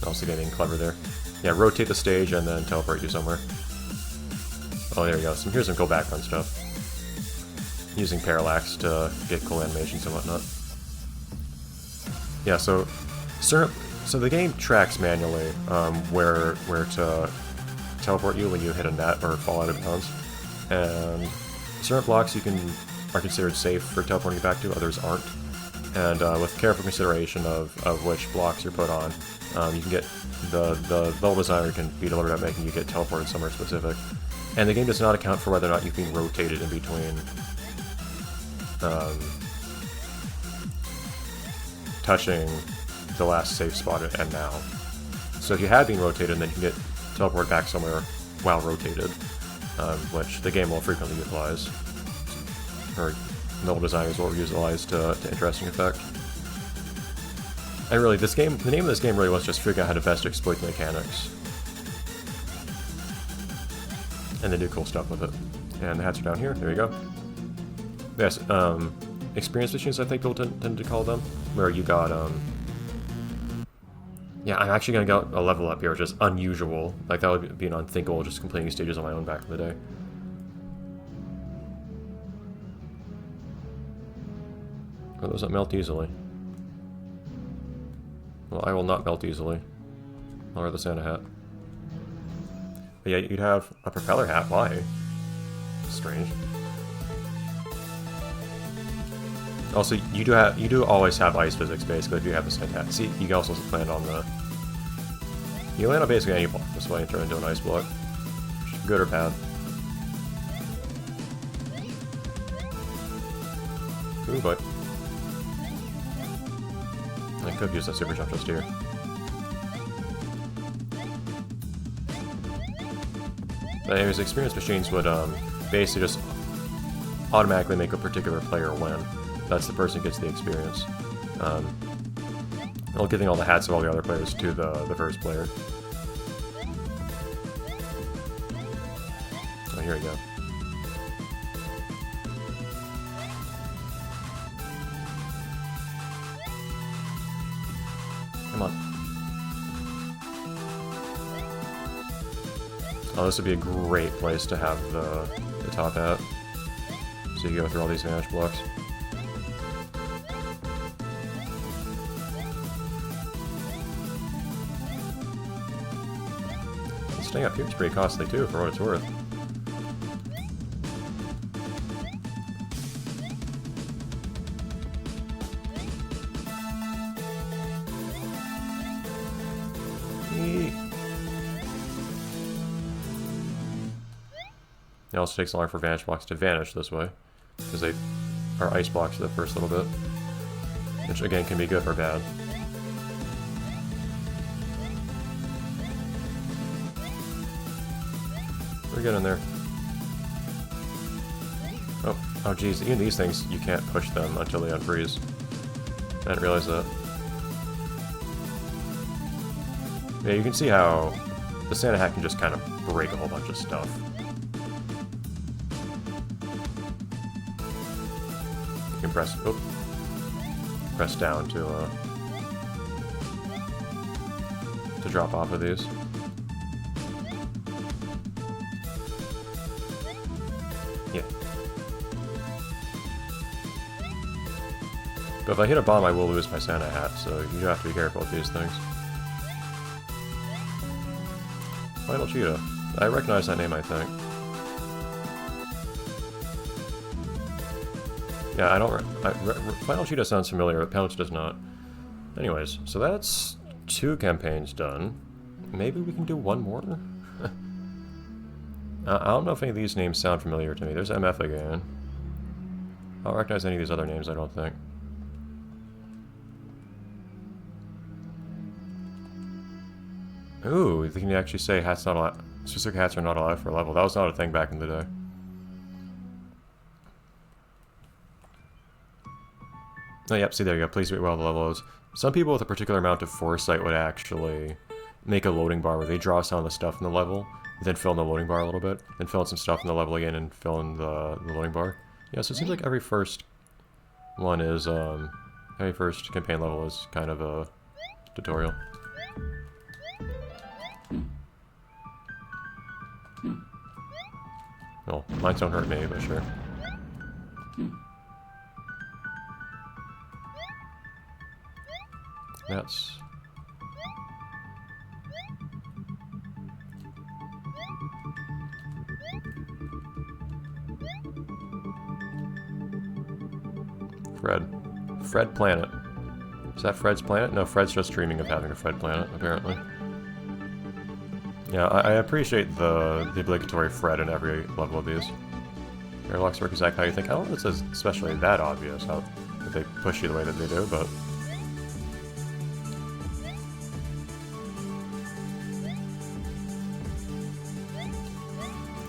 Also getting clever there. Yeah, rotate the stage and then teleport you somewhere. Oh, there you go. Here's some cool background stuff. Using parallax to get cool animations and whatnot. Yeah, so the game tracks manually where to teleport you when you hit a net or fall out of bounds, and certain blocks are considered safe for teleporting you back to, others aren't. And with careful consideration of which blocks you're put on, you can get the level designer can be delivered at making you get teleported somewhere specific. And the game does not account for whether or not you've been rotated in between touching the last safe spot and now. So if you have been rotated, then you can get teleported back somewhere while rotated, which the game will frequently utilize, or level designers will utilize to interesting effect. And really, the name of this game really was just figure out how to best exploit the mechanics. And they do cool stuff with it. And the hats are down here. There you go. Yes, experience machines, I think people tend to call them, where you got, yeah, I'm actually going to get a level up here, which is unusual. Like, that would be an unthinkable, just completing stages on my own back in the day. Oh, those don't melt easily. Well, I will not melt easily. I'll wear the Santa hat. But yeah, you'd have a propeller hat. Why? Strange. Also, you do always have ice physics basically if you have the Santa hat. See, you can also land on the. You land on basically any block. That's why you turn into an ice block. Good or bad. Ooh, but I could use that super jump just here. But anyways, experience machines would basically just automatically make a particular player win. That's the person who gets the experience. While giving all the hats of all the other players to the first player. Oh, here we go. Come on. Oh, this would be a great place to have the top hat. So you go through all these vanish blocks. Staying up here is pretty costly too, for what it's worth. It also takes longer for vanish blocks to vanish this way, because they are ice blocks for the first little bit, which again can be good or bad. We're good in there. Oh geez, even these things, you can't push them until they unfreeze. I didn't realize that. Yeah, you can see how the Santa hat can just kind of break a whole bunch of stuff. You can press down to drop off of these. Yeah. But if I hit a bomb, I will lose my Santa hat, so you do have to be careful with these things. Final Cheetah. I recognize that name, I think. Yeah, I don't... Final Cheetah sounds familiar, but Pouch does not. Anyways, so that's 2 campaigns done. Maybe we can do one more? I don't know if any of these names sound familiar to me. There's MF again. I don't recognize any of these other names, I don't think. Ooh, you can actually say hats not allowed. Specific hats are not allowed for a level. That was not a thing back in the day. Oh, yep, see there you go. Please wait while the level is. Some people with a particular amount of foresight would actually make a loading bar where they draw some of the stuff in the level, then fill in the loading bar a little bit, then fill in some stuff in the level again and fill in the loading bar. Yeah, so it seems like every first one is, every first campaign level is kind of a tutorial. Well, mines don't hurt me, but sure. That's... Fred Planet. Is that Fred's planet? No, Fred's just dreaming of having a Fred planet, apparently. Yeah, I appreciate the obligatory Fred in every level of these. Airlocks work exactly how you think. I don't know if it's especially that obvious how that they push you the way that they do, but...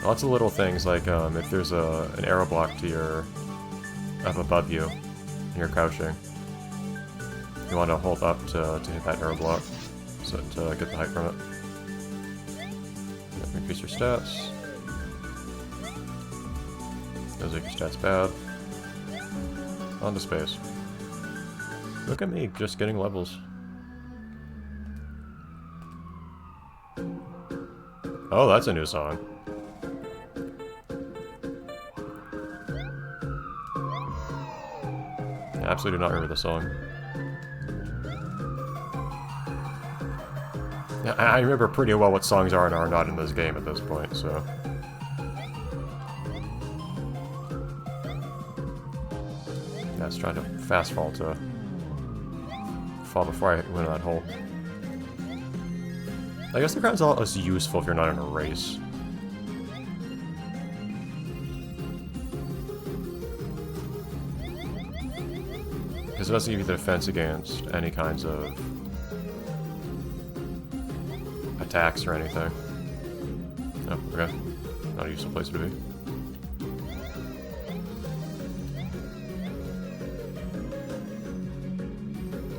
Lots of little things, like if there's an arrow block to your... up above you, and you're crouching. You want to hold up to hit that arrow block, so to get the height from it. Increase your stats. Those make your stats bad. On to space. Look at me, just getting levels. Oh, that's a new song. I absolutely do not remember the song. Yeah, I remember pretty well what songs are and are not in this game at this point, so... Yeah, I was trying to fast fall to... fall before I went in that hole. I guess the ground's a lot less useful if you're not in a race. Because it doesn't give you the defense against any kinds of attacks or anything. Oh, okay. Not a useful place to be.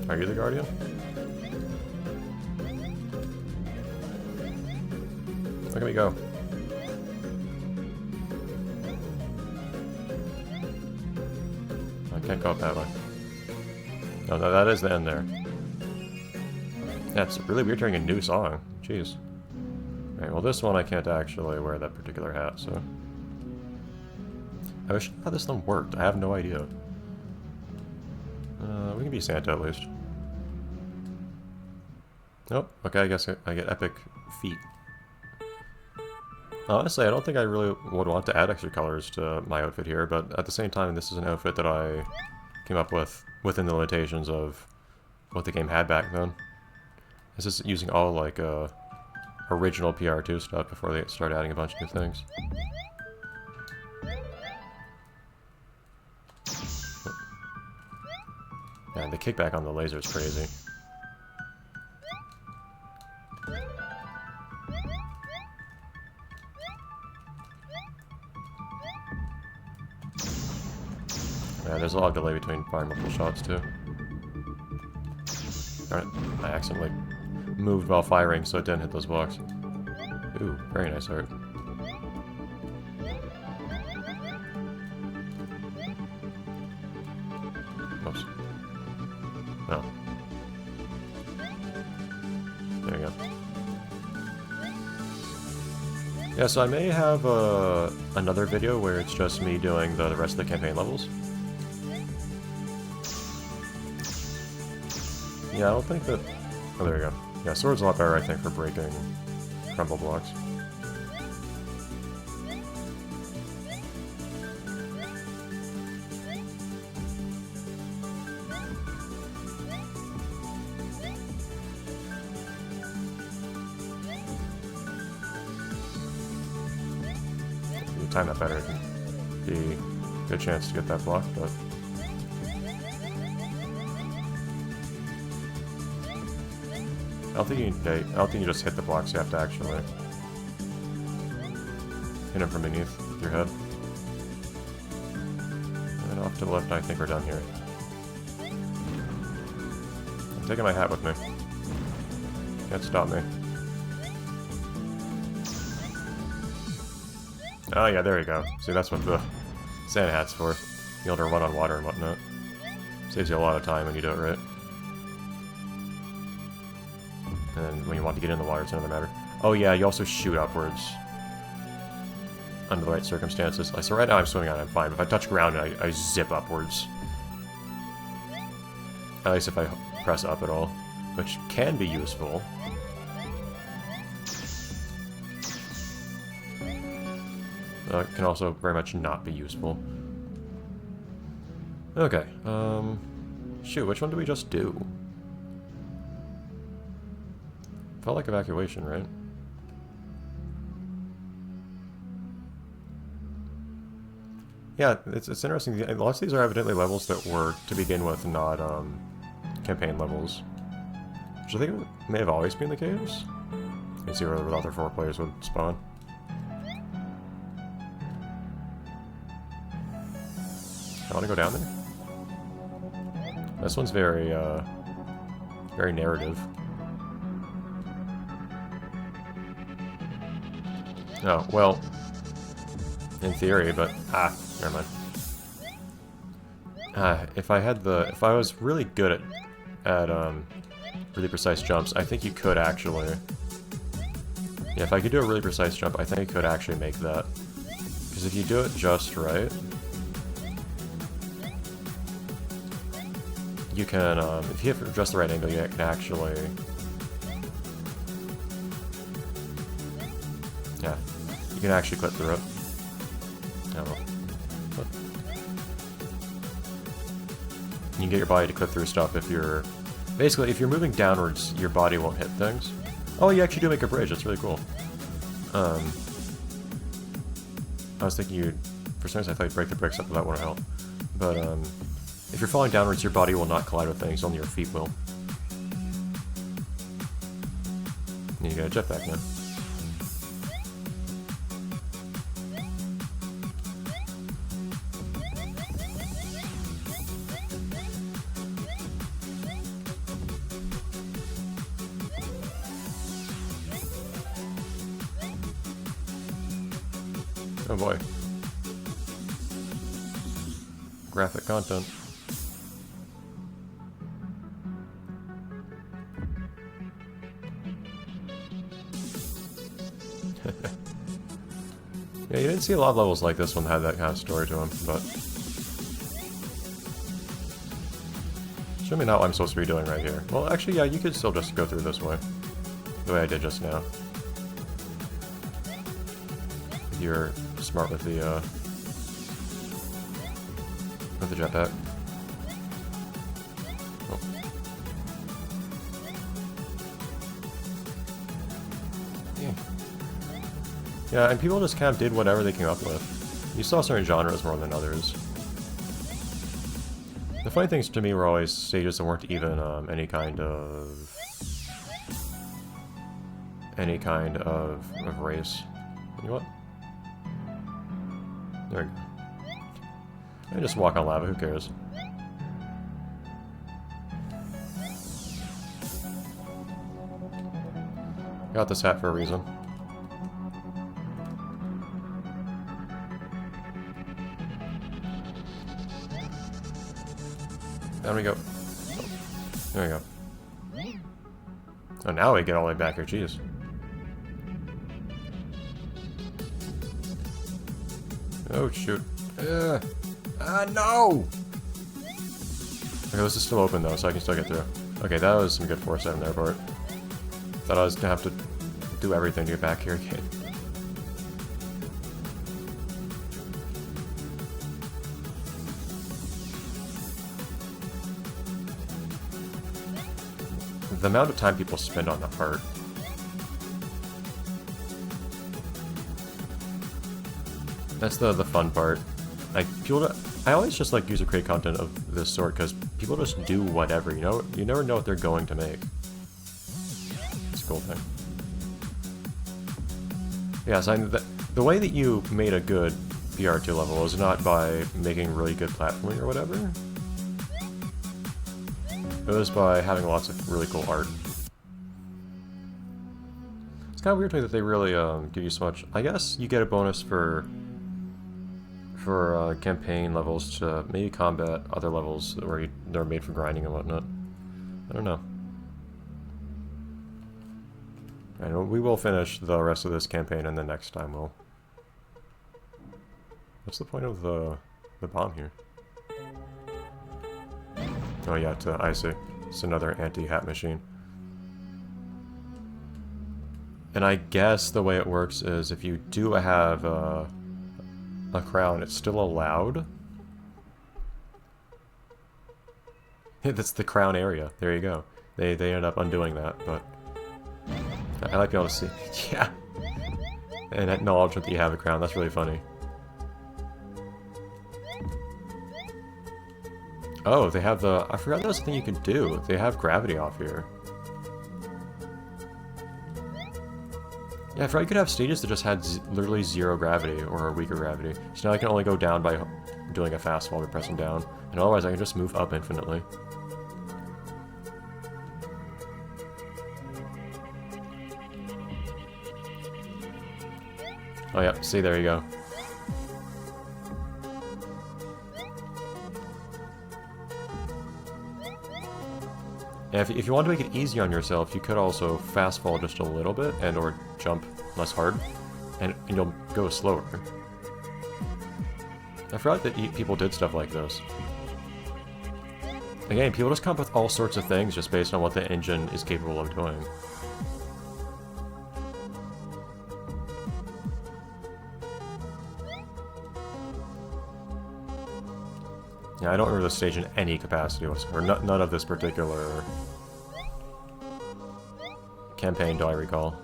Are you the Guardian? Look at me go. I can't go up that way. No, that is the end there. Yeah, it's really weird hearing a new song. Jeez. Alright, well this one I can't actually wear that particular hat, so... I wish how this one worked. I have no idea. We can be Santa at least. Oh, okay, I guess I get epic feet. Honestly, I don't think I really would want to add extra colors to my outfit here, but at the same time, this is an outfit that I came up with within the limitations of what the game had back then. This is using all, like, original PR2 stuff before they start adding a bunch of new things. Yeah, the kickback on the laser is crazy. Yeah, there's a lot of delay between firing multiple shots, too. Alright, I accidentally moved while firing, so it didn't hit those blocks. Ooh, very nice art. Oops. No. There you go. Yeah, so I may have another video where it's just me doing the rest of the campaign levels. Yeah, I don't think that... Oh, there you go. Yeah, sword's a lot better, I think, for breaking crumble blocks. time that better, it can be a good chance to get that block, but... I don't think you just hit the blocks, you have to actually hit him from beneath your head. And then off to the left, I think we're done here. I'm taking my hat with me. Can't stop me. Oh yeah, there you go. See, that's what the sand hat's for. You're able to run on water and whatnot. Saves you a lot of time when you do it right. And then when you want to get in the water, it's another matter. Oh yeah, you also shoot upwards. Under the right circumstances. So right now I'm swimming on it, I'm fine. But if I touch ground, I zip upwards. At least if I press up at all. Which can be useful. It can also very much not be useful. Okay, shoot, which one did we just do? Felt like evacuation, right? Yeah, it's interesting. Lots of these are evidently levels that were, to begin with, not campaign levels. Which I think may have always been the case. You can see where the other 4 players would spawn. I want to go down there? This one's very, very narrative. Oh, well, in theory, but, never mind. If I was really good at really precise jumps, I think you could actually, yeah, if I could do a really precise jump, I think I could actually make that. Because if you do it just right, you can, if you hit just the right angle, you can actually, yeah, you can actually clip through it. Oh, well. You can get your body to clip through stuff if you're, basically, if you're moving downwards, your body won't hit things. Oh, you actually do make a bridge, that's really cool. I was thinking you'd, for some reason I thought you'd break the bricks up, but that wouldn't help. But, if you're falling downwards, your body will not collide with things, only your feet will. And you get a jetpack now. Oh boy. Graphic content. Yeah, you didn't see a lot of levels like this one that had that kind of story to them, but... It's really not what I'm supposed to be doing right here. Well, actually, yeah, you could still just go through this way. The way I did just now. If you're smart with the jetpack. Oh. Yeah, and people just kind of did whatever they came up with. You saw certain genres more than others. The funny things to me were always stages that weren't even any kind of race. You know what? There we go. I just walk on lava, who cares? Got this hat for a reason. There we go. Oh, there we go. Oh, now we get all the way back here, jeez. Oh, shoot. No! Okay, this is still open though, so I can still get through. Okay, that was some good foresight on their part. Thought I was gonna have to do everything to get back here again. The amount of time people spend on the heart. That's the fun part. Like, I always just like user create content of this sort because people just do whatever, you know? You never know what they're going to make. It's a cool thing. Yeah, so the way that you made a good PR2 level is not by making really good platforming or whatever. It was by having lots of really cool art. It's kind of weird to me that they really give you so much. I guess you get a bonus for campaign levels to maybe combat other levels where they're made for grinding and whatnot. I don't know. And we will finish the rest of this campaign, and then next time we'll... What's the point of the bomb here? Oh yeah, I see. It's another anti-hat machine. And I guess the way it works is if you do have a crown, it's still allowed. That's the crown area. There you go. They ended up undoing that, but I like being able to see. Yeah. And acknowledgement that you have a crown. That's really funny. Oh, they have the... I forgot there was something you could do. They have gravity off here. Yeah, I forgot you could have stages that just had literally 0 gravity or weaker gravity. So now I can only go down by doing a fast fall by pressing down. And otherwise I can just move up infinitely. Oh yeah, see, there you go. And if you want to make it easy on yourself, you could also fast fall just a little bit and or jump less hard, and you'll go slower. I forgot that people did stuff like this. Again, people just come up with all sorts of things just based on what the engine is capable of doing. Yeah, I don't remember this stage in any capacity whatsoever. None of this particular campaign do I recall.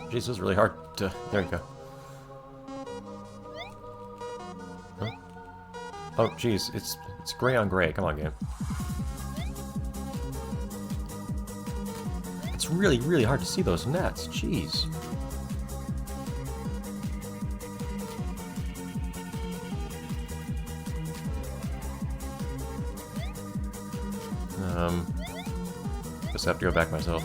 Jeez, this is really hard to... There you go. Huh? Oh, jeez, it's gray on gray. Come on, game. It's really, really hard to see those nets. Jeez. Just have to go back myself.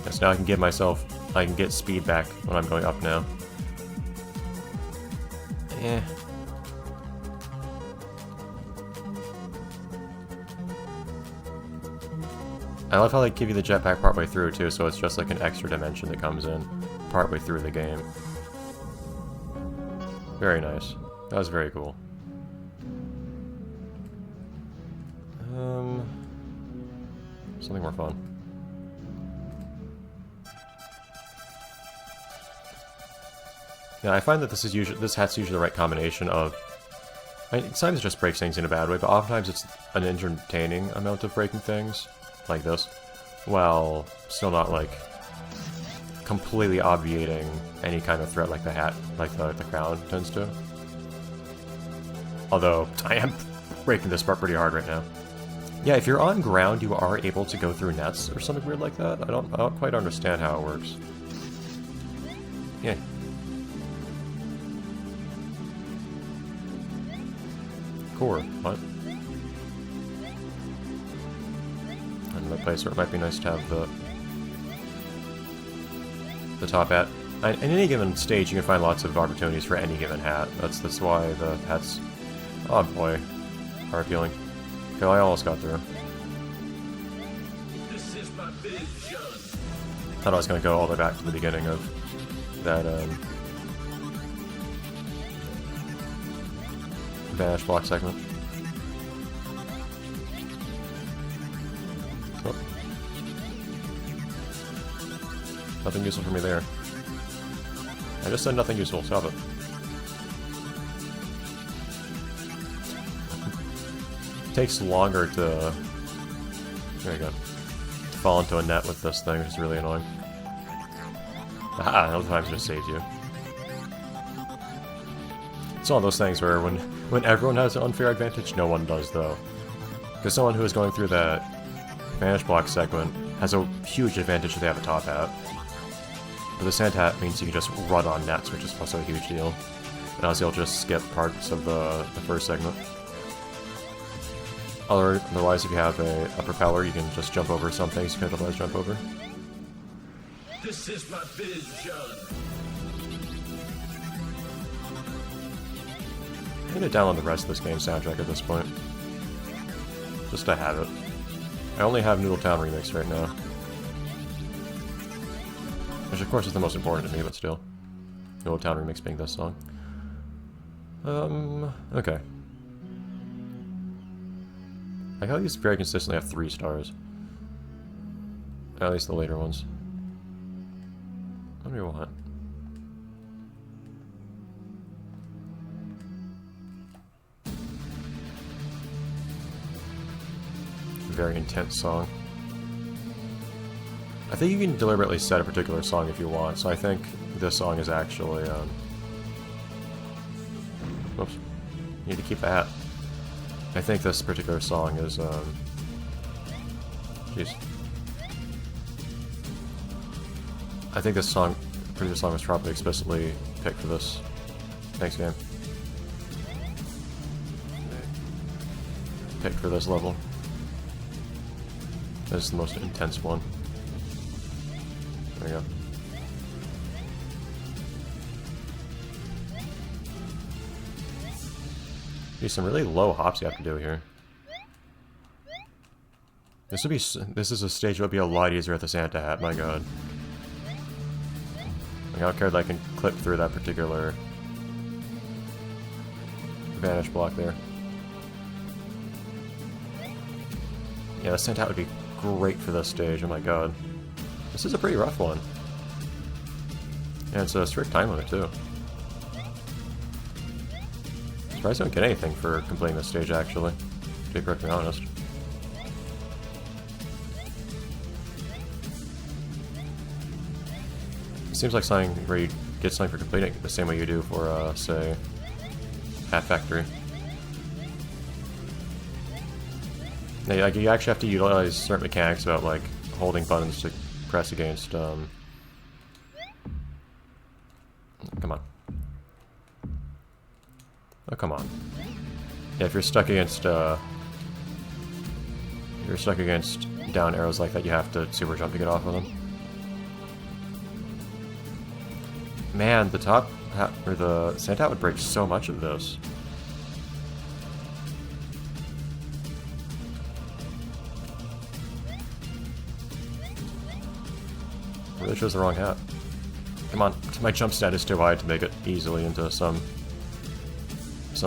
Yes, now I can get speed back when I'm going up now. Eh. I love how they give you the jetpack partway through too, so it's just like an extra dimension that comes in partway through the game. Very nice. That was very cool. Something more fun. Yeah, I find that this hat's usually the right combination of... I mean, sometimes it just breaks things in a bad way, but oftentimes it's an entertaining amount of breaking things, like this, while still not, like, completely obviating any kind of threat like the hat, like the crown tends to. Although, I am breaking this part pretty hard right now. Yeah, if you're on ground, you are able to go through nets or something weird like that. I don't quite understand how it works. Yeah. Core, what? Another place where it might be nice to have the top hat. In any given stage, you can find lots of opportunities for any given hat. That's why the hats, oh boy, are appealing. Okay, I almost got through.
This is my vision.
Thought I was gonna go all the way back to the beginning of that vanish block segment. Oh. Nothing useful for me there. I just said nothing useful, stop it. takes longer to... There you go. Fall into a net with this thing, which is really annoying. Ah, other times it just saves you. It's one of those things where when everyone has an unfair advantage, no one does though. Because someone who is going through that Vanish Block segment has a huge advantage if they have a top hat. But the Sand Hat means you can just run on nets, which is also a huge deal. And also you'll just skip parts of the first segment. Otherwise, if you have a propeller, you can just jump over some things you can't otherwise jump over.
This is my vision.
I'm gonna download the rest of this game's soundtrack at this point. Just to have it. I only have Noodle Town Remix right now. Which of course is the most important to me, but still. Noodle Town Remix being this song. Okay. I like how these very consistently have 3 stars. At least the later ones. What do we want? Very intense song. I think you can deliberately set a particular song if you want, so I think this song is actually, Oops. You need to keep that. I think this particular song is, Jeez. I think this particular song was probably explicitly picked for this. Thanks, game. Picked for this level. This is the most intense one. There we go. Be some really low hops you have to do here. This is a stage that would be a lot easier with the Santa Hat, my god. Like, I don't care that I can clip through that particular Vanish Block there. Yeah, the Santa Hat would be great for this stage, oh my god. This is a pretty rough one. And it's a strict time limit too. Surprised I don't get anything for completing this stage actually, to be perfectly honest. It seems like something where you get something for completing it the same way you do for, say, Hat Factory. Yeah, like, you actually have to utilize certain mechanics about, like, holding buttons to press against, Come on. Oh, come on. Yeah, if you're stuck against, down arrows like that, you have to super jump to get off of them. Man, the top hat, or the Santa Hat would break so much of this. Really chose the wrong hat. Come on, my jump stat is too high to make it easily into some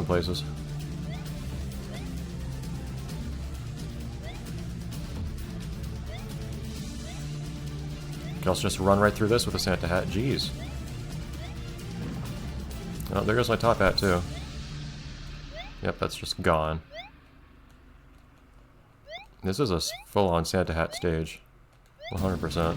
places. You can also just run right through this with a Santa Hat. Jeez. Oh, there goes my top hat too. Yep, that's just gone. This is a full-on Santa Hat stage. 100%.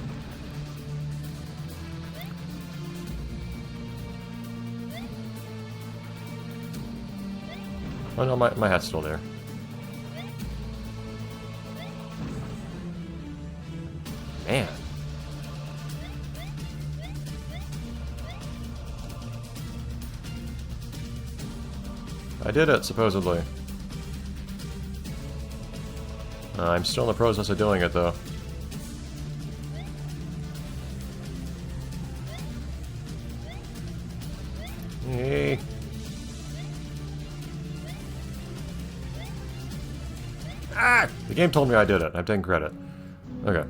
Oh no, my hat's still there. Man. I did it, supposedly. I'm still in the process of doing it, though. Yay. Ah! The game told me I did it. I'm taking credit. Okay.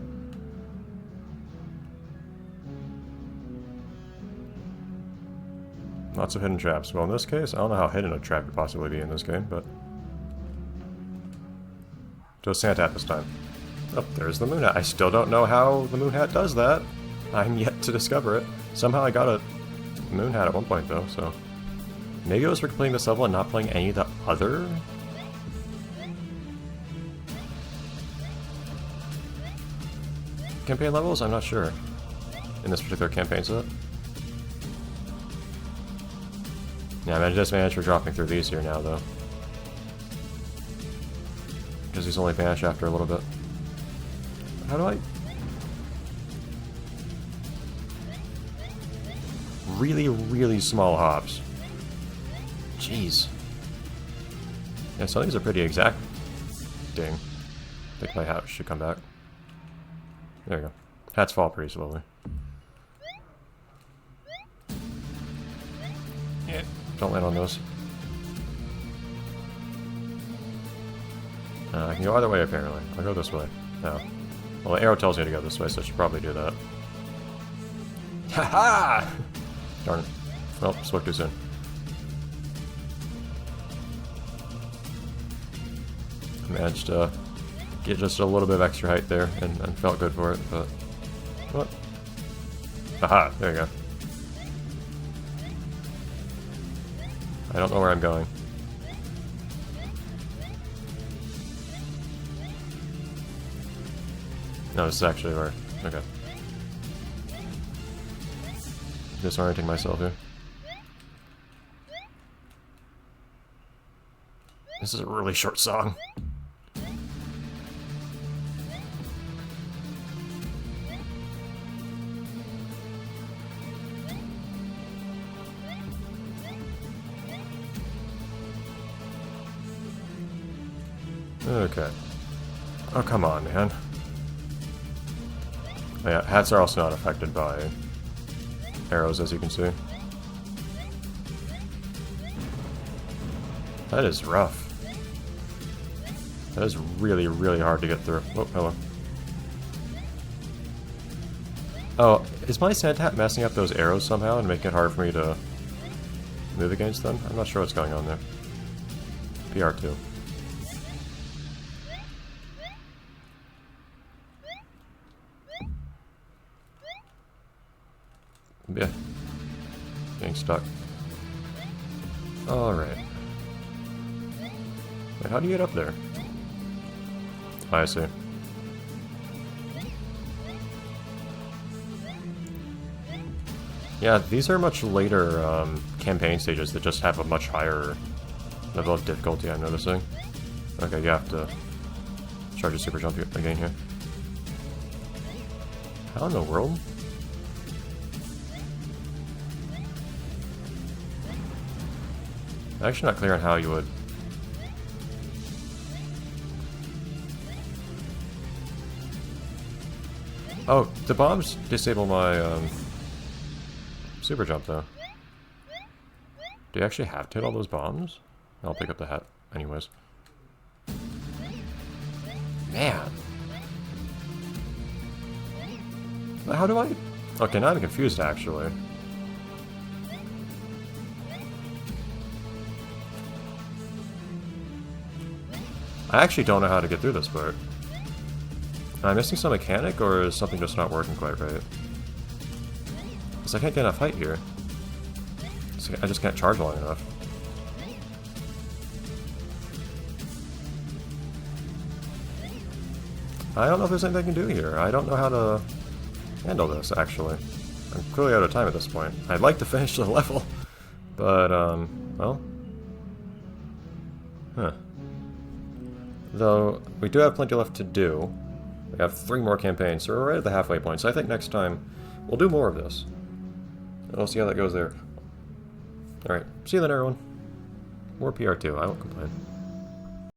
Lots of hidden traps. Well, in this case, I don't know how hidden a trap could possibly be in this game, but... To a Santa Hat this time. Oh, there's the Moon Hat. I still don't know how the Moon Hat does that. I'm yet to discover it. Somehow I got a Moon Hat at one point, though, so... Maybe it was for completing this level and not playing any of the other campaign levels? I'm not sure. In this particular campaign set. Yeah, I'm at a disadvantage for dropping through these here now, though. Because these only vanish after a little bit. How do I... Really, really small hops. Jeez. Yeah, some of these are pretty exacting. I think my hat should come back. There you go. Hats fall pretty slowly. Yeah. Don't land on those. I can go either way, apparently. I'll go this way. No. Well, the arrow tells me to go this way, so I should probably do that. Haha! Darn it. Well, spoke too soon. I managed to get just a little bit of extra height there, and felt good for it, but... What? Aha! There you go. I don't know where I'm going. No, this is actually where... Okay. Disorienting myself here. This is a really short song. Okay. Oh, come on, man. Oh, yeah, hats are also not affected by arrows, as you can see. That is rough. That is really, really hard to get through. Oh, hello. Oh, is my Santa hat messing up those arrows somehow and making it hard for me to move against them? I'm not sure what's going on there. PR2. Yeah. Getting stuck. Alright. Wait, how do you get up there? Oh, I see. Yeah, these are much later campaign stages that just have a much higher level of difficulty, I'm noticing. Okay, you have to charge a super jump again here. How in the world? I'm actually not clear on how you would... Oh, the bombs disable my super jump, though. Do you actually have to hit all those bombs? I'll pick up the hat anyways. Man! How do I... Okay, now I'm confused, actually. I actually don't know how to get through this part. Am I missing some mechanic, or is something just not working quite right? Because I can't get enough height here. So I just can't charge long enough. I don't know if there's anything I can do here. I don't know how to handle this, actually. I'm clearly out of time at this point. I'd like to finish the level, but, well... Huh. Though, we do have plenty left to do. We have 3 more campaigns, so we're right at the halfway point, so I think next time we'll do more of this. And we'll see how that goes there. Alright, see you then, everyone. More PR2, I won't complain.